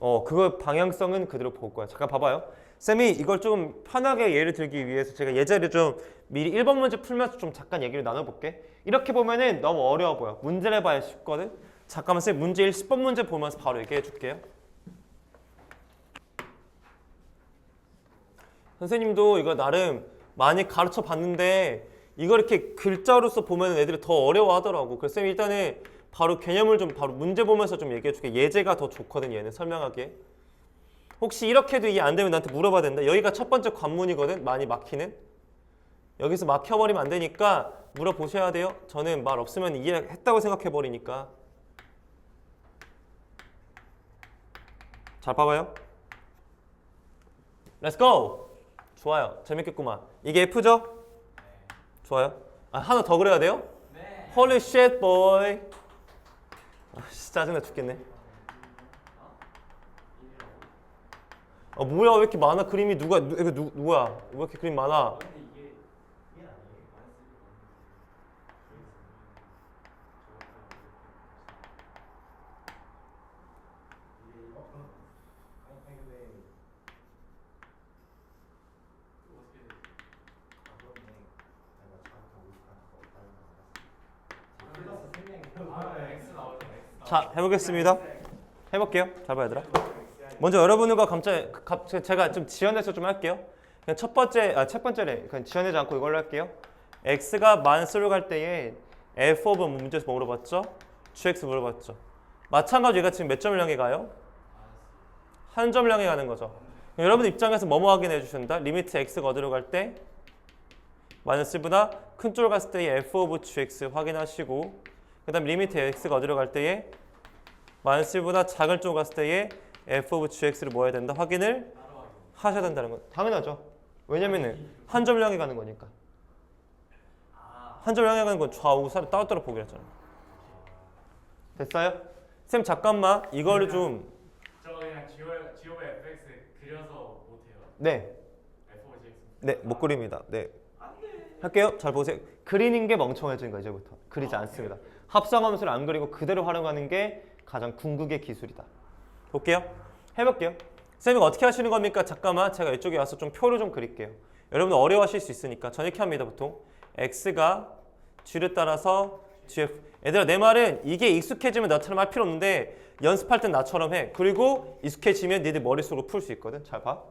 거짓말. 그거 방향성은 그대로 볼 거야. 잠깐 봐봐요. 쌤이 이걸 좀 편하게 예를 들기 위해서 제가 예제를 좀 미리 1번 문제 풀면서 좀 잠깐 얘기를 나눠볼게. 이렇게 보면은 너무 어려워 보여. 문제를 봐야 쉽거든. 잠깐만 쌤 문제 10번 문제 보면서 바로 얘기해 줄게요. 선생님도 이거 나름 많이 가르쳐 봤는데 이걸 이렇게 글자로서 보면 애들이 더 어려워하더라고. 그래서 쌤이 일단은 바로 개념을 좀 바로 문제 보면서 좀 얘기해 줄게. 예제가 더 좋거든 얘는 설명하기에. 혹시 이렇게도 이해 안 되면 나한테 물어봐야 된다. 여기가 첫 번째 관문이거든. 많이 막히는. 여기서 막혀버리면 안 되니까 물어보셔야 돼요. 저는 말 없으면 이해했다고 생각해 버리니까. 잘 봐봐요. Let's go. 좋아요. 재밌겠구만. 이게 F죠? 좋아요. 하나 더 그려야 돼요? 네. Holy shit boy. 짜증나 죽겠네. 뭐야 왜 이렇게 많아 그림이 누구야? 왜 이렇게 그림 많아? 근데 이게 아니에요. X 나오죠. X. 자 해보겠습니다. 해볼게요. 잘 봐 얘들아. 먼저 여러분들과 제가 좀 지연해서 좀 할게요. 그냥 첫 번째래. 그냥 지연하지 않고 이걸로 할게요. x가 만수를 갈 때에 f 오브 문제에서 뭐 물어봤죠? gx 물어봤죠. 마찬가지로 얘가 지금 몇 점을 향해 가요? 한 점을 향해 가는 거죠. 여러분 입장에서 뭐뭐 확인해 주신다? 리미트 x가 어디로 갈 때? 마이너스 1보다 큰 쪽으로 갔을 때의 f 오브 gx 확인하시고 그 다음 리미트 x가 어디로 갈 때에 마이너스 1보다 작은 쪽으로 갔을 때의 f 오브 gx를 뭐 해야 된다? 확인을 하셔야 된다는 거. 당연하죠. 왜냐면은 한 점을 향해 가는 거니까. 한 점을 향해 가는 건 좌우 사를 따로따로 보기로 했잖아. 됐어요? 쌤 잠깐만 이거를 좀 저 그냥 지오의 fx 그려서 못해요. 네. f5gx. 네, 못 그립니다. 네. 할게요. 잘 보세요. 그리는 게 멍청해진 거 이제부터. 그리지 않습니다. 합성함수를 안 그리고 그대로 활용하는 게 가장 궁극의 기술이다. 볼게요. 해볼게요. 쌤이 어떻게 하시는 겁니까? 잠깐만 제가 이쪽에 와서 좀 표를 좀 그릴게요. 여러분들 어려워하실 수 있으니까 전 이렇게 합니다 보통. x가 g를 따라서 gf. 얘들아 내 말은 이게 익숙해지면 나처럼 할 필요 없는데 연습할 땐 나처럼 해. 그리고 익숙해지면 니들 머릿속으로 풀 수 있거든. 잘 봐.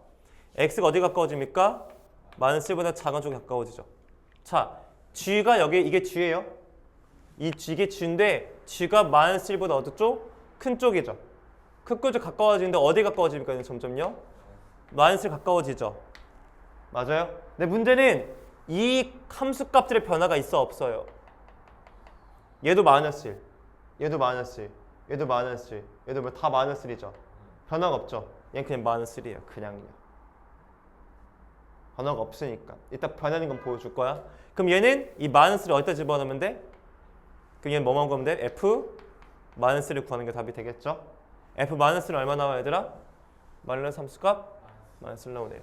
x가 어디 가까워집니까? 마이너스 1보다 작은 쪽에 가까워지죠. 자, g가 여기 이게 g예요. 이게 G인데 G가 마이너스 1보다 어느 쪽? 큰 쪽이죠. 큰 쪽에 가까워지는데 어디 가까워집니까? 점점요? 마이너스 1 가까워지죠. 맞아요? 근데 문제는 이 함수 값들의 변화가 있어 없어요? 얘도 마이너스 1, 얘도 마이너스 1, 얘도 마이너스 1, 얘도 뭐 다 마이너스 1이죠. 변화가 없죠. 얘는 그냥 마이너스 1이에요. 그냥요. 변화가 없으니까. 이따 변하는 건 보여줄 거야. 그럼 얘는 이 마이너스를 어디다 집어넣으면 돼? 그럼 얘는 뭐만 구하면 돼? F 마이너스를 구하는 게 답이 되겠죠? F 마이너스는 얼마 나와요 얘들아? 마이너스 함수값 마이너스 1 나오네요.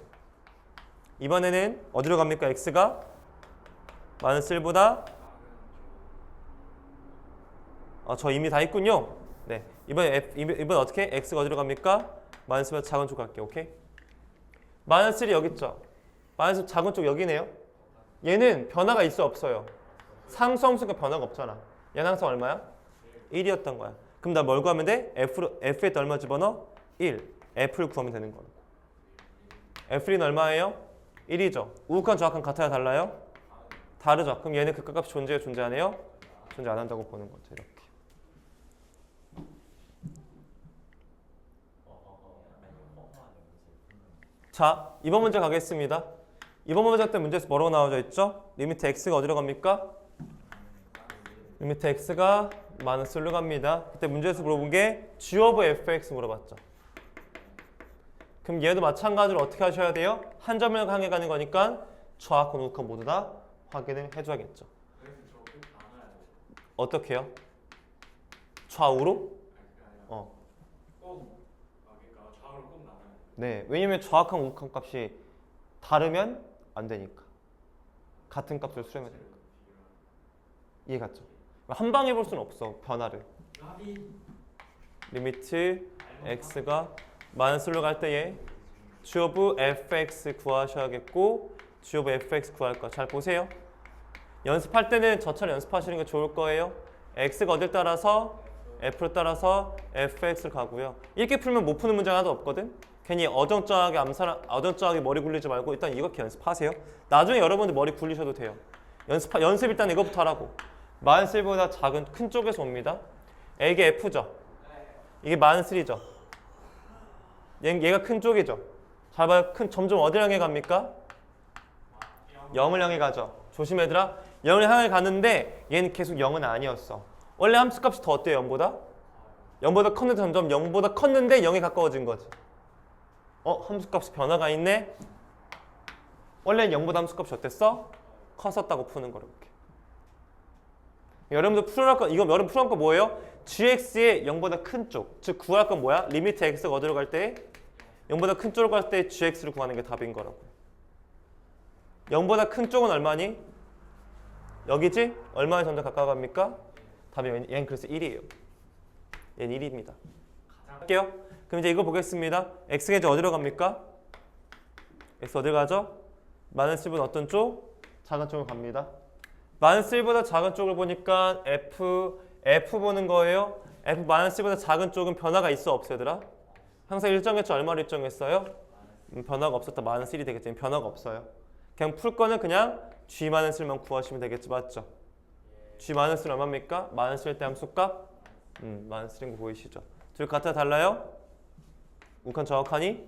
이번에는 어디로 갑니까? X가 마이너스 1보다 저 이미 다 했군요. 네, 이번 어떻게? X가 어디로 갑니까? 마이너스보다 작은 쪽 갈게요. 오케이? 마이너스 1이 여기 있죠? 마이너스 작은 쪽 여기네요. 얘는 변화가 있어 없어요? 상수함수가 변화가 없잖아. 얘는 항상 얼마야? 1이었던 거야. 그럼 나 뭘 구하면 돼? F에 얼마 집어넣어? 1. F를 구하면 되는 거야. F는 얼마예요? 1이죠. 우극한 좌극한 같아요? 달라요? 다르죠. 그럼 얘는 극값이 존재해요? 존재 안 해요? 존재 안 한다고 보는 거죠. 이렇게. 자, 이번 문제 가겠습니다. 이번 문제 때 문제에서 뭐라고 나와져 있죠? 리미트 x가 어디로 갑니까? 리미트 x가 마이너스 1로 갑니다. 그때 문제에서 물어본 게 g of fx 물어봤죠. 그럼 얘도 마찬가지로 어떻게 하셔야 돼요? 한 점을 향해 가는 거니까 좌우과 우극과 모두 다 확인을 해줘야겠죠. 그래서 저꼭 나눠야 돼요. 어떻게 해요? 좌우로? 꼭 그러니까 좌우로 꼭 나눠야 돼요. 네, 왜냐면 좌우과 우극과 값이 다르면 안 되니까. 같은 값을 수렴해야 되니까. 이해 갔죠? 한 방에 볼 수는 없어, 변화를. 리미트 x가 마이너스 1로 갈 때에 g of fx 구하셔야겠고 g of fx 구할 거 잘 보세요. 연습할 때는 저처럼 연습하시는 게 좋을 거예요. x가 어딜 따라서 f를 따라서 fx를 가고요. 이렇게 풀면 못 푸는 문제 하나도 없거든. 괜히 어정쩡하게 머리 굴리지 말고 일단 이렇게 연습하세요. 나중에 여러분들 머리 굴리셔도 돼요. 연습 일단 이거부터 하라고. 마이너스 1보다 작은 큰 쪽에서 옵니다. 이게 f죠. 이게 마이너스 1이죠. 얘가 큰 쪽이죠. 잘 봐요. 점점 어디를 향해 갑니까? 0을 향해 가죠. 조심해 얘들아. 0을 향해 가는데 얘는 계속 0은 아니었어. 원래 함수값이 더 어때요? 0보다? 0보다 컸는데 점점 0보다 컸는데 0에 가까워진 거지. 함수값이 변화가 있네? 원래는 0보다 함수값이 어땠어? 컸었다고 푸는 거로 이렇게. 여러분들 풀어갈 거, 이거 여러분 풀어갈 거 뭐예요? gx의 0보다 큰 쪽, 즉 구할 건 뭐야? 리미트 x가 어디로 갈 때? 0보다 큰 쪽으로 갈 때 gx를 구하는 게 답인 거라고. 0보다 큰 쪽은 얼마니? 여기지? 얼마에 점점 가까워갑니까? 답이 얘는 그래서 1이에요. 얘는 1입니다. 할게요. 그럼 이제 이거 보겠습니다. x가 이제 어디로 갑니까? x 어디 가죠? 마이너스 1보다 어떤 쪽? 작은 쪽으로 갑니다. 마이너스 1보다 작은 쪽을 보니까 f 보는 거예요. f 마이너스 1보다 작은 쪽은 변화가 있어 없어요 얘들아? 항상 일정했죠? 얼마로 일정했어요? 변화가 없었다. 마이너스 1이 되겠지. 변화가 없어요. 그냥 풀 거는 그냥 g 마이너스 1만 구하시면 되겠지. 맞죠? g 마이너스 1 얼마입니까? 마이너스 1 때 함수값? 마이너스 1인 거 보이시죠? 둘 같아 달라요? 우극한 정확하니?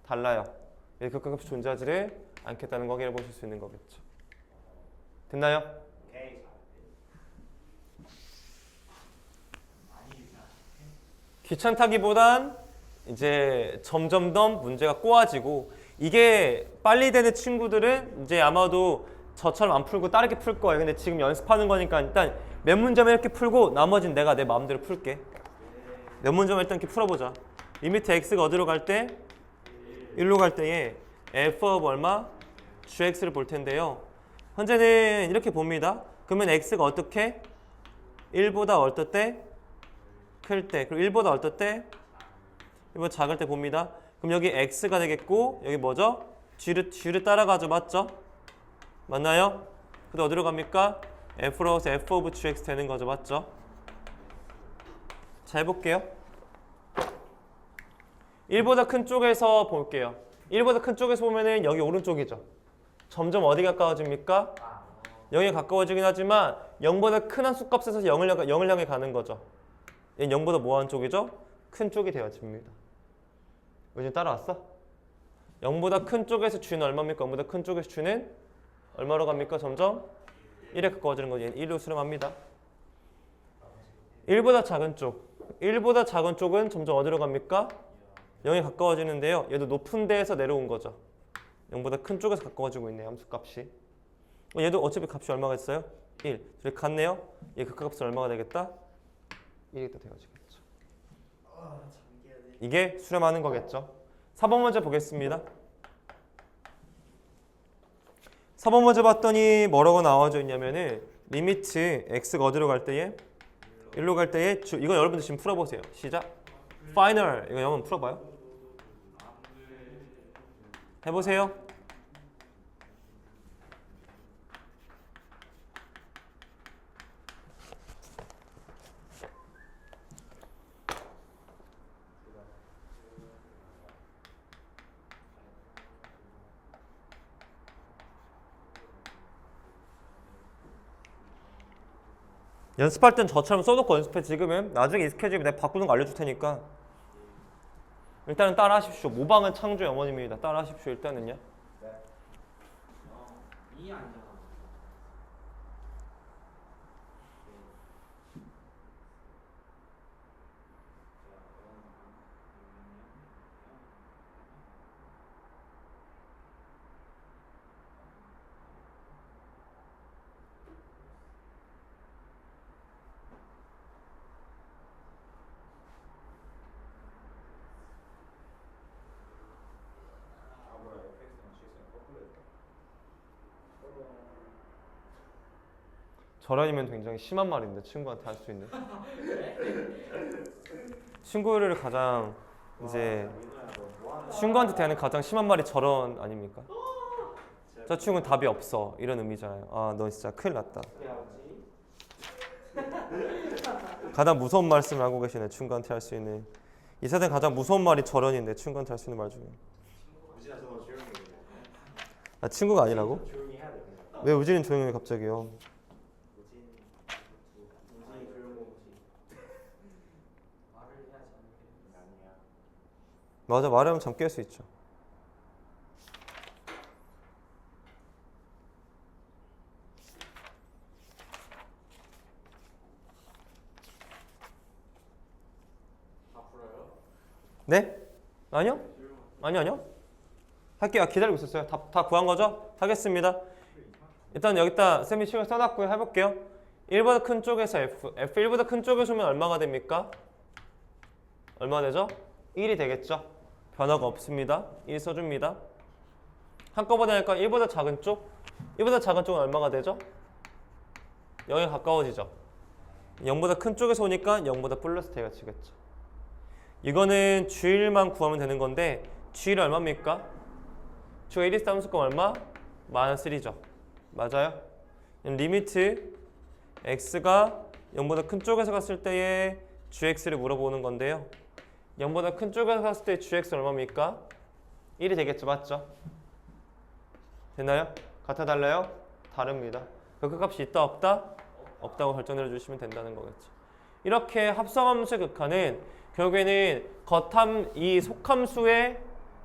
달라요. 이렇게 극값이 존재하지를 않겠다는 거 확인해 보실 수 있는 거겠죠. 됐나요? 귀찮다기보단 이제 점점 더 문제가 꼬아지고 이게 빨리 되는 친구들은 이제 아마도 저처럼 안 풀고 다르게 풀 거예요. 근데 지금 연습하는 거니까 일단 몇 문제만 이렇게 풀고 나머지는 내가 내 마음대로 풀게. 몇 문제만 일단 이렇게 풀어보자. 리미트 x가 어디로 갈 때? 1로 갈 때에 f of 얼마? gx를 볼 텐데요. 현재는 이렇게 봅니다. 그러면 x가 어떻게? 1보다 어떨 때? 클 때. 그리고 1보다 어떨 때? 1보다 작을 때 봅니다. 그럼 여기 x가 되겠고 여기 뭐죠? g를 따라가죠. 맞죠? 맞나요? 근데 어디로 갑니까? f로 가서 f of gx 되는 거죠. 맞죠? 잘 볼게요. 1보다 큰 쪽에서 볼게요. 1보다 큰 쪽에서 보면은 여기 오른쪽이죠. 점점 어디 가까워집니까? 여기에 가까워지긴 하지만 0보다 큰 한 수값에서 0을 향해 가는 거죠. 얘는 0보다 뭐하는 쪽이죠? 큰 쪽이 되어집니다. 요즘 따라왔어? 0보다 큰 쪽에서 G는 얼마입니까? 0보다 큰 쪽에서 G는 얼마로 갑니까? 점점 1에 가까워지는 거죠. 얘는 1로 수렴합니다. 1보다 작은 쪽. 1보다 작은 쪽은 점점 어디로 갑니까? 0에 가까워지는데요. 얘도 높은 데에서 내려온 거죠. 0보다 큰 쪽에서 가까워지고 있네요. 함수값이. 얘도 어차피 값이 얼마가 있어요? 1. 둘이 같네요. 얘 극값은 얼마가 되겠다? 1이 또 되어지겠죠. 이게 수렴하는 거겠죠. 4번 문제 보겠습니다. 4번 문제 봤더니 뭐라고 나와져 있냐면은 리미트 x가 어디로 갈 때에 1로 갈 때에 이건 여러분들 지금 풀어보세요. 시작. 파이널 이거 한번 풀어봐요. 해보세요. 연습할 땐 저처럼 써놓고 연습해. 지금은 나중에 익숙해지면 내가 바꾸는 거 알려줄 테니까 일단은 따라 하십시오. 모방은 창조의 어머님입니다. 따라 하십시오. 일단은요. 이 아니잖아. 저런이면 굉장히 심한 말인데 친구한테 할 수 있는. 친구를 가장 이제 친구한테 대하는 가장 심한 말이 저런 아닙니까? 저 친구는 답이 없어 이런 의미잖아요. 아, 너 진짜 큰일 났다. 가장 무서운 말씀을 하고 계시네. 친구한테 할 수 있는. 이 세상 가장 무서운 말이 저런인데 친구한테 할 수 있는 말 중에. 아, 친구가 아니라고? 왜 우진이는 조용히 해 갑자기요? 맞아, 말하면 잠 깰 수 있죠. 네? 아니요? 아니요. 할게요. 기다리고 있었어요. 다 구한 거죠? 하겠습니다. 일단 여기다 쌤이 식을 써놨고요. 해볼게요. 1보다 큰 쪽에서 F 1보다 큰 쪽에서 오면 얼마가 됩니까? 얼마 되죠? 1이 되겠죠? 변화가 없습니다. 1 써줍니다. 한꺼번에 할까? 1보다 작은 쪽? 1보다 작은 쪽은 얼마가 되죠? 0에 가까워지죠. 0보다 큰 쪽에서 오니까 0보다 플러스 되어지겠죠. 이거는 G1만 구하면 되는 건데 G1이 얼마입니까? G가 1이 함수값 얼마? 마이너스 1이죠. 맞아요? 리미트 x가 0보다 큰 쪽에서 갔을 때의 gx를 물어보는 건데요. 0보다 큰 쪽에서 갔을 때 gx 얼마입니까? 1이 되겠죠. 맞죠? 되나요? 같아 달라요? 다릅니다. 극값이 있다 없다? 없다고 결정해 주시면 된다는 거겠죠. 이렇게 합성함수의 극한은 결국에는 이 속함수의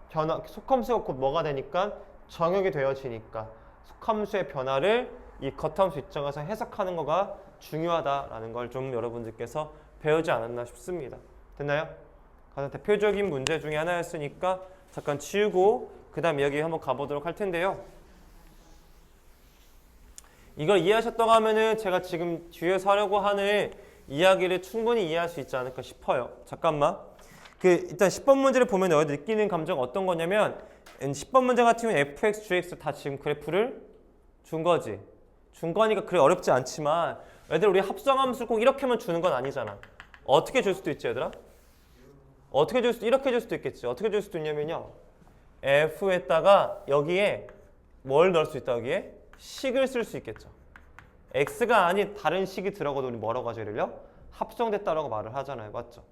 변화, 속함수가 곧 뭐가 되니까 정역이 되어지니까 속함수의 변화를 이 겉함수 입장에서 해석하는 거가 중요하다라는 걸 좀 여러분들께서 배우지 않았나 싶습니다. 됐나요? 가장 대표적인 문제 중에 하나였으니까 잠깐 치우고 그 다음 이야기 한번 가보도록 할 텐데요. 이걸 이해하셨다고 하면은 제가 지금 뒤에서 하려고 하는 이야기를 충분히 이해할 수 있지 않을까 싶어요. 잠깐만. 일단 10번 문제를 보면 여기 느끼는 감정 어떤 거냐면 10번 문제 같은 경우는 fx, gx 다 지금 그래프를 준 거지. 준 거니까 그래 어렵지 않지만 얘들아 우리 합성함수를 꼭 이렇게만 주는 건 아니잖아. 어떻게 줄 수도 있지 얘들아? 어떻게 줄 수도 이렇게 줄 수도 있겠지. 어떻게 줄 수도 있냐면요. f에다가 여기에 뭘 넣을 수 있다 여기에? 식을 쓸 수 있겠죠. x가 아닌 다른 식이 들어가도 우리 뭐라고 하죠? 얘를요? 합성됐다라고 말을 하잖아요. 맞죠?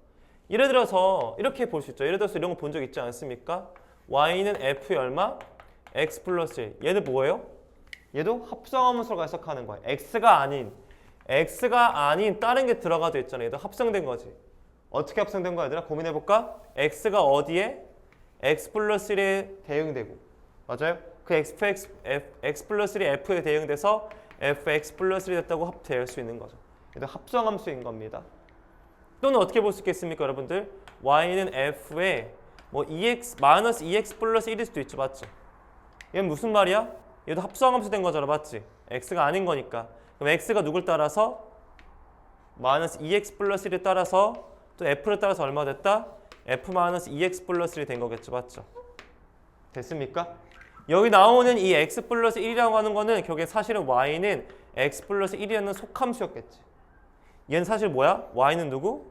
예를 들어서 이렇게 볼 수 있죠. 예를 들어서 이런 거 본 적 있지 않습니까? y는 f의 얼마? x 플러스 1. 얘는 뭐예요? 얘도 합성함수로 해석하는 거예요. x가 아닌 x가 아닌 다른 게 들어가져 있잖아. 얘도 합성된 거지. 어떻게 합성된 거야 얘들아? 고민해볼까? x가 어디에? x 플러스 1에 대응되고 맞아요? 그 x 플러스 1이 f에 대응돼서 fx 플러스 1이 됐다고 합될 수 있는 거죠. 얘도 합성함수인 겁니다. 또는 어떻게 볼 수 있겠습니까 여러분들? y는 f에 뭐 마이너스 2x 플러스 1일 수도 있죠. 맞죠? 얘는 무슨 말이야? 얘도 합성함수 된 거잖아. 맞지? x가 아닌 거니까. 그럼 x가 누굴 따라서? 마이너스 2x 플러스 1을 따라서 또 f를 따라서 얼마 됐다? f 마이너스 2x 플러스 1이 된 거겠죠. 맞죠? 됐습니까? 여기 나오는 이 x 플러스 1이라고 하는 거는 결국에 사실은 y는 x 플러스 1이라는 속함수였겠지. 얘는 사실 뭐야? y는 누구?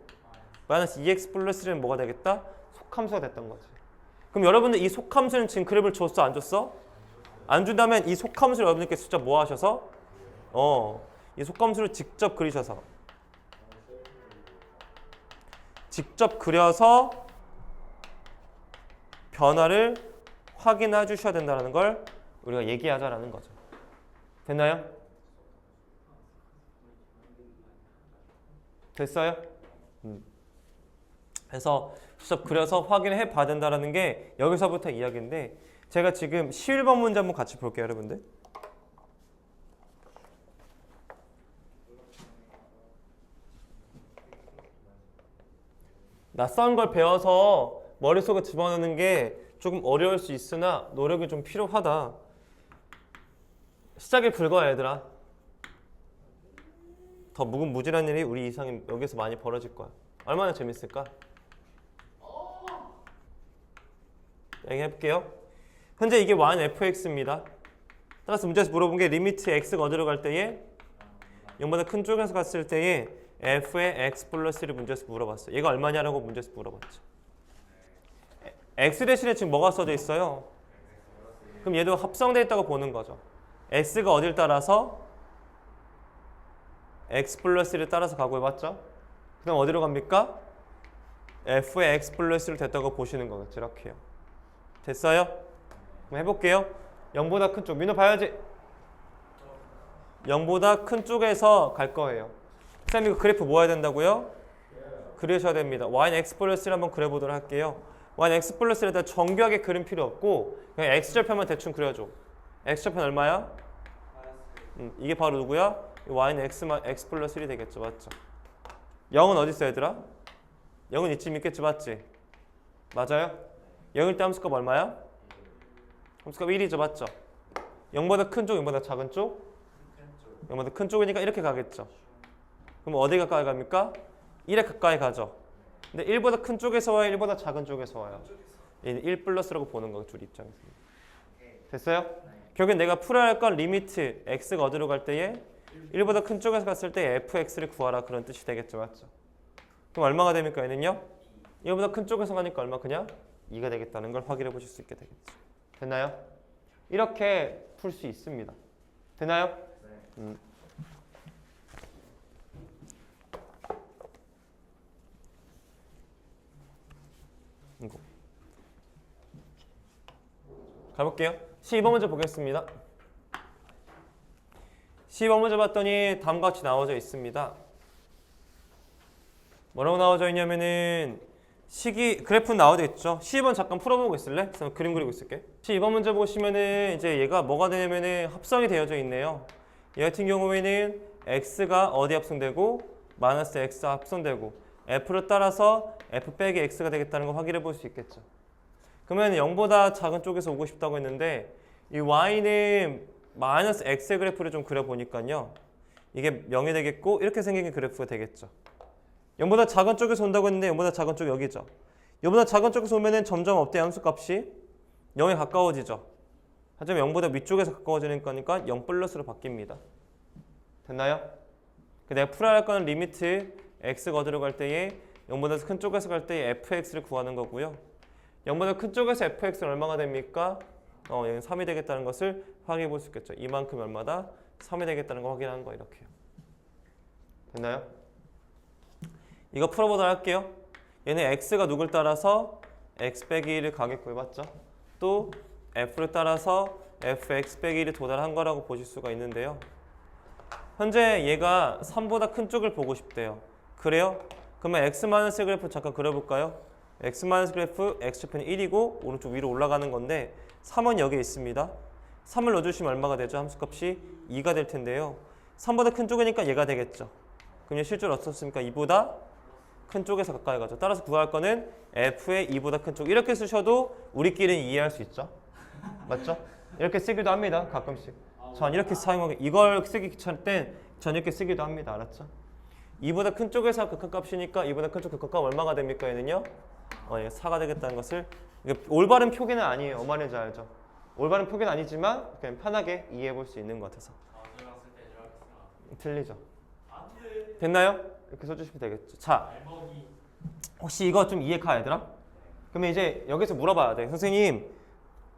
마이너스 2x 플러스 1은 뭐가 되겠다? 속함수가 됐던 거지. 그럼 여러분들 이 속함수는 지금 그래프를 줬어? 안 줬어? 안 준다면 이 속함수를 여러분들께 숫자 뭐 하셔서? 이 속함수를 직접 그리셔서 직접 그려서 변화를 확인해 주셔야 된다는 걸 우리가 얘기하자라는 거죠. 됐나요? 됐어요? 그래서 직접 그려서 확인해 봐야 된다는 게 여기서부터 이야기인데 제가 지금 11번 문제 한번 같이 볼게요 여러분들. 낯선 걸 배워서 머릿속에 집어넣는 게 조금 어려울 수 있으나 노력이 좀 필요하다. 시작이 불과해 얘들아. 더 무궁무진한 일이 우리 이상이 여기서 많이 벌어질 거야. 얼마나 재밌을까? 얘기해볼게요. 현재 이게 y는 fx입니다. 따라서 문제에서 물어본 게 리미트 x가 어디로 갈 때에 0보다 큰 쪽에서 갔을 때에 f의 x 플러스 1을 문제에서 물어봤어요. 얘가 얼마냐라고 문제에서 물어봤죠. x 대신에 지금 뭐가 써져 있어요? 그럼 얘도 합성되어 있다고 보는 거죠. x가 어딜 따라서? x 플러스 1을 따라서 가고 해봤죠? 그 다음 어디로 갑니까? f의 x 플러스 1을 됐다고 보시는 거겠죠. 이렇게요. 됐어요? 그럼 해볼게요. 0보다 큰 쪽. 민호 봐야지. 0보다 큰 쪽에서 갈 거예요. 쌤 이거 그래프 뭐 해야 된다고요? 그리셔야 됩니다. y는 x 플러스 1 한번 그려보도록 할게요. y는 x 플러스 1에다 정교하게 그림 필요 없고 그냥 x절편만 대충 그려줘. x절편 얼마야? 이게 바로 누구야? y는 x 플러스 1이 되겠죠. 맞죠? 0은 어디 있어 얘들아? 0은 이쯤 있겠지. 맞지? 맞아요? 0일 때 함수값 얼마야? 함수값 1이죠. 맞죠? 0보다 큰 쪽, 0보다 작은 쪽? 0보다 큰 쪽이니까 이렇게 가겠죠. 그럼 어디 가까이 갑니까? 1에 가까이 가죠. 근데 1보다 큰 쪽에서 와요? 1보다 작은 쪽에서 와요? 1 플러스라고 보는 거죠. 둘 입장에서. 됐어요? 결국엔 내가 풀어야 할 건 리미트 x가 어디로 갈 때에 1보다 큰 쪽에서 갔을 때 fx를 구하라 그런 뜻이 되겠죠. 맞죠? 그럼 얼마가 됩니까? 얘는요? 1보다 큰 쪽에서 가니까 얼마? 그냥 2가 되겠다는 걸 확인해 보실 수 있게 되겠죠. 됐나요? 이렇게 풀 수 있습니다. 됐나요? 네. 이거 가볼게요. 12번 문제 보겠습니다. 12번 문제 봤더니 다음과 같이 나와져 있습니다. 뭐라고 나와져 있냐면은 그래프 나와져 있죠. 12번 잠깐 풀어보고 있을래? 그래서 그림 그리고 있을게. 12번 문제 보시면은 이제 얘가 뭐가 되냐면은 합성이 되어져 있네요. 얘 같은 경우에는 x가 어디 합성되고 마이너스 x 합성되고 f를 따라서 f 빼기 x가 되겠다는 거 확인해 볼 수 있겠죠. 그러면 0보다 작은 쪽에서 오고 싶다고 했는데 이 y는 마이너스 x의 그래프를 좀 그려보니까요. 이게 0이 되겠고 이렇게 생긴 그래프가 되겠죠. 0보다 작은 쪽에서 온다고 했는데 0보다 작은 쪽 여기죠. 0보다 작은 쪽에서 오면은 점점 어때요? 함수값이 0에 가까워지죠. 하지만 0보다 위쪽에서 가까워지는 거니까 0 플러스로 바뀝니다. 됐나요? 내가 풀어야 할 거는 리미트 x가 어디로 갈 때에 0보다 큰 쪽에서 갈 때에 fx를 구하는 거고요. 0보다 큰 쪽에서 fx는 얼마가 됩니까? 얘는 3이 되겠다는 것을 확인해 볼 수 있겠죠. 이만큼 얼마다? 3이 되겠다는 걸 확인하는 거 이렇게요. 됐나요? 이거 풀어보도록 할게요. 얘는 x가 누굴 따라서 x 빼기 1을 가겠고 해봤죠. 또 f를 따라서 fx 빼기 1이 도달한 거라고 보실 수가 있는데요. 현재 얘가 3보다 큰 쪽을 보고 싶대요. 그래요? 그러면 x-1 그래프 잠깐 그려볼까요? x-1 그래프 x좌표는 1이고 오른쪽 위로 올라가는 건데 3은 여기에 있습니다. 3을 넣어주시면 얼마가 되죠? 함수값이 2가 될 텐데요. 3보다 큰 쪽이니까 얘가 되겠죠. 그럼 얘 실제로 어떻습니까? 2보다 큰 쪽에서 가까이 가죠. 따라서 구할 거는 f의 2보다 큰 쪽. 이렇게 쓰셔도 우리끼리는 이해할 수 있죠. 맞죠? 이렇게 쓰기도 합니다. 가끔씩. 전 이렇게 사용하고 이걸 쓰기 귀찮을 땐 전 이렇게 쓰기도 합니다. 알았죠? 2보다 큰 쪽에서 극한값이니까 2보다 큰 쪽 극한값 얼마가 됩니까? 얘는요? 4가 되겠다는 것을 이게 올바른 표기는 아니에요. 말인지 알죠? 올바른 표기는 아니지만 그냥 편하게 이해해 볼 수 있는 것 같아서. 제가 쓸때 이렇게 틀리죠? 안돼. 됐나요? 이렇게 써주시면 되겠죠. 자, 알먹이. 혹시 이거 좀 이해가 얘들아? 그러면 이제 여기서 물어봐야 돼. 선생님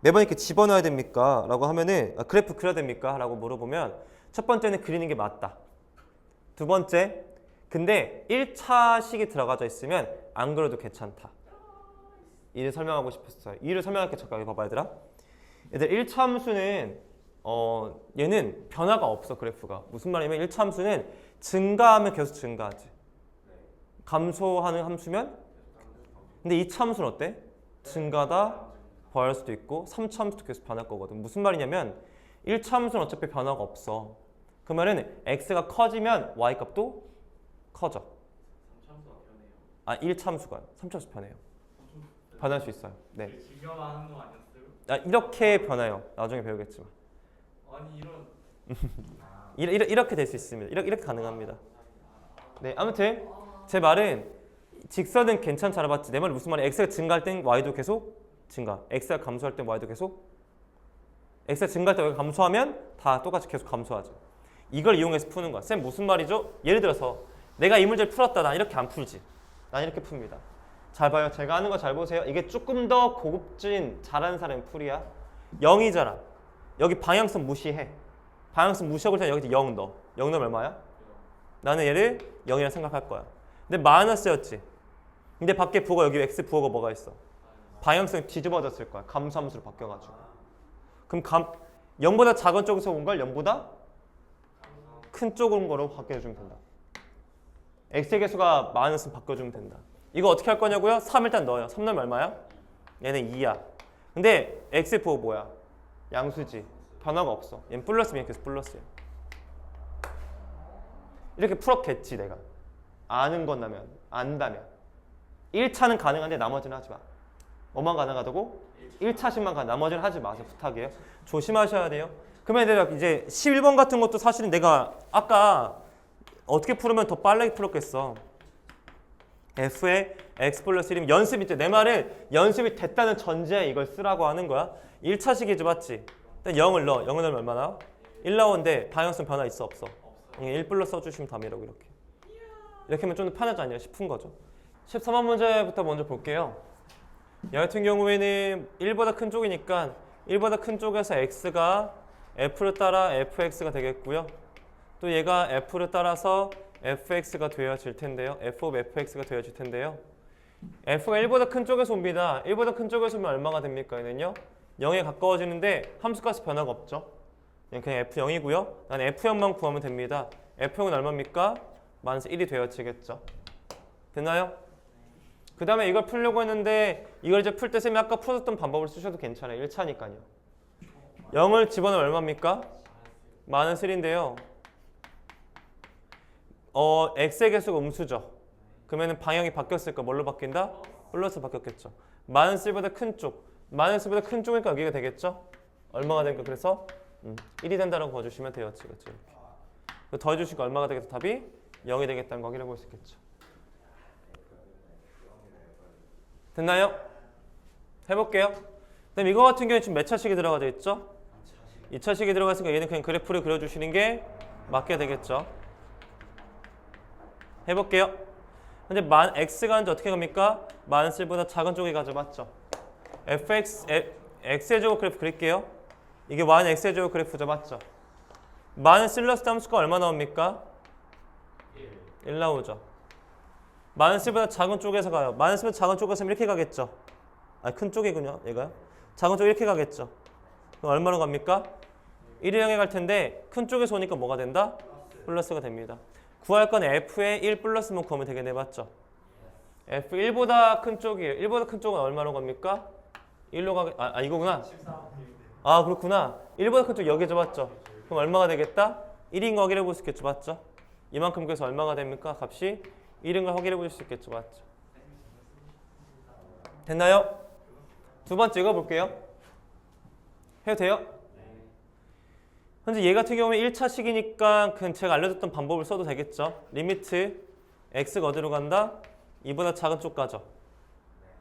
매번 이렇게 집어넣어야 됩니까? 라고 하면은 그래프 그려야 됩니까? 라고 물어보면 첫 번째는 그리는 게 맞다. 두 번째, 근데 1차식이 들어가져 있으면 안 그려도 괜찮다. 이를 설명하고 싶었어요. 이를 설명할게. 잠깐 봐봐 얘들아. 얘들 1차 함수는 얘는 변화가 없어. 그래프가 무슨 말이냐면 1차 함수는 증가하면 계속 증가하지. 감소하는 함수면 근데 2차 함수는 어때? 증가다 더할 수도 있고 3차 함수도 계속 변할 거거든. 무슨 말이냐면 1차 함수는 어차피 변화가 없어. 그러면은 x가 커지면 y 값도 커져. 3참수가 변해요. 1차 함수가 3차 함수 변해요. 변할 수 있어요. 네. 지겨만 하는 거 아니었어요? 이렇게 변해요. 나중에 배우겠지만. 아니 이렇게 될 수 있습니다. 이렇게 가능합니다. 네, 아무튼 제 말은 직선은 괜찮지 알아봤지. 내 말은 무슨 말이야? x가 증가할 땐 y도 계속 증가. x가 감소할 땐 y도 계속. x가 증가할 때 y가 감소하면 다 똑같이 계속 감소하죠. 이걸 이용해서 푸는 거야. 쌤 무슨 말이죠? 예를 들어서 내가 이 문제를 풀었다. 난 이렇게 안 풀지. 난 이렇게 풉니다. 잘 봐요. 제가 하는 거 잘 보세요. 이게 조금 더 고급진 잘하는 사람의 풀이야. 0이잖아. 여기 방향성 무시해. 방향성 무시하고 그냥 여기 0 넣어. 0 넣으면 얼마야? 나는 얘를 0이라 생각할 거야. 근데 마이너스였지. 근데 밖에 부호가 여기 x 부호가 뭐가 있어? 방향성이 뒤집어졌을 거야. 감소함수로 바뀌어가지고. 그럼 0보다 작은 쪽에서 온 걸 0보다 큰 쪽으로 온 거로 바뀌어주면 된다. x의 개수가 마이너스 바꿔주면 된다. 이거 어떻게 할 거냐고요? 3 일단 넣어요. 3 넣으면 얼마야? 얘는 2야. 근데 x의 부호 뭐야? 양수지. 변화가 없어. 얘는 플러스면 계속 플러스야. 이렇게 풀었겠지 내가. 아는 건다면. 안다면. 1차는 가능한데 나머지는 하지 마. 뭐만 가능하다고? 1차씩만 가능. 나머지는 하지 마세요. 부탁이에요. 조심하셔야 돼요. 그러면 내가 이제 11번 같은 것도 사실은 내가 아까 어떻게 풀으면 더 빠르게 풀었겠어. f의 x 플러스 1이면 연습이죠. 내 말은 연습이 됐다는 전제에 이걸 쓰라고 하는 거야. 1차식이지 맞지? 일단 0을 넣어. 0을 넣으면 얼마나? 1 나오는데 방향성 변화 있어 없어? 1 플러스 써주시면 답이라고 이렇게. 이렇게 하면 좀 더 편하지 않냐 싶은 거죠. 13번 문제부터 먼저 볼게요. 얘 같은 경우에는 1보다 큰 쪽이니까 1보다 큰 쪽에서 x가 f를 따라 fx가 되겠고요. 또 얘가 f를 따라서 fx가 되어질 텐데요. f of fx가 되어질 텐데요. f가 1보다 큰 쪽에서 옵니다. 1보다 큰 쪽에서 오면 얼마가 됩니까? 얘는요. 0에 가까워지는데 함수값이 변화가 없죠. 그냥 f0이고요. 난 f0만 구하면 됩니다. f0은 얼마입니까? 마이너스 1이 되어지겠죠. 됐나요? 그 다음에 이걸 풀려고 했는데 이걸 이제 풀 때 쌤이 아까 풀었던 방법을 쓰셔도 괜찮아요. 1차니까요. 0을 집어넣으면 얼마입니까? 마이너스 1인데요. x의 개수가 음수죠. 그러면 방향이 바뀌었을까? 뭘로 바뀐다? 플러스 바뀌었겠죠. 마이너스 1보다 큰 쪽. 마이너스 1보다 큰 쪽이니까 여기가 되겠죠? 얼마가 될까? 그래서 1이 된다라고 거주시면 돼요. 그렇죠? 더해주시고 얼마가 되겠다? 답이 0이 되겠다는 거 확인해 볼 수 있겠죠. 됐나요? 해볼게요. 그다음 이거 같은 경우에 지금 몇 차식이 들어가져 있죠? 2차식이 들어갔으니까 얘는 그냥 그래프를 그려주시는 게 맞게 되겠죠. 해볼게요. 근데 x가 이제 어떻게 갑니까? 마이너스 1보다 작은 쪽에 가죠. 맞죠? x의 제곱 그래프 그릴게요. 이게 y는 x의 제곱 그래프죠. 맞죠? 마이너스 1 플러스 함수가 얼마 나옵니까? 1 나오죠. 마이너스 1보다 작은 쪽에서 가요. 마이너스 1보다 작은 쪽에서 이렇게 가겠죠. 큰 쪽이군요. 얘가요. 작은 쪽 이렇게 가겠죠. 그럼 얼마로 갑니까? 1을 향해 갈 텐데 큰 쪽에서 오니까 뭐가 된다? 플러스가 됩니다. 구할 건 f의 1 플러스만 구하면 되겠네, 맞죠? f1보다 큰 쪽이에요. 1보다 큰 쪽은 얼마로 갑니까? 1로 가게, 이거구나. 아, 그렇구나. 1보다 큰 쪽 여기죠, 맞죠? 그럼 얼마가 되겠다? 1인 거 확인해 볼 수 있겠죠, 맞죠? 이만큼 그래서 얼마가 됩니까? 값이 1인 걸 확인해 볼 수 있겠죠, 맞죠? 됐나요? 두 번째 읽어볼게요. 해도 돼요? 현재 얘 같은 경우는 1차식이니까 그냥 제가 알려줬던 방법을 써도 되겠죠. 리미트 x가 어디로 간다? 2보다 작은 쪽 가죠.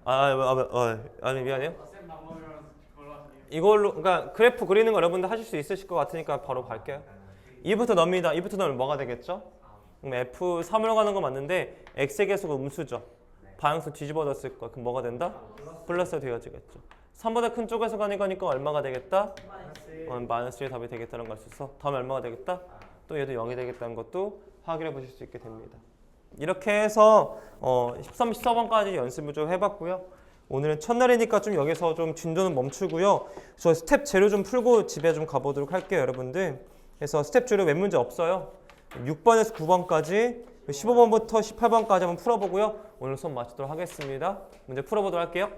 아니 미안해요. 이걸로 그러니까 그래프 그리는 거 여러분들 하실 수 있으실 것 같으니까 바로 갈게요. 2부터 넣습니다. 2부터 넣으면 뭐가 되겠죠? 그럼 F3으로 가는 거 맞는데 x의 계수가 음수죠. 방향수 뒤집어 놨을 거. 그럼 뭐가 된다? 플러스가 되어지겠죠. 3보다 큰 쪽에서 가는 거니까 얼마가 되겠다? 마이너스 1의 답이 되겠다는 걸 수 있어. 다음에 얼마가 되겠다? 또 얘도 0이 되겠다는 것도 확인해 보실 수 있게 됩니다. 이렇게 해서 13, 14번까지 연습을 좀 해봤고요. 오늘은 첫날이니까 좀 여기서 좀 진도는 멈추고요. 저 스텝 제로 좀 풀고 집에 좀 가보도록 할게요, 여러분들. 그래서 스텝 제로 몇 문제 없어요. 6번에서 9번까지 15번부터 18번까지 한번 풀어보고요. 오늘 수업 마치도록 하겠습니다. 문제 풀어보도록 할게요.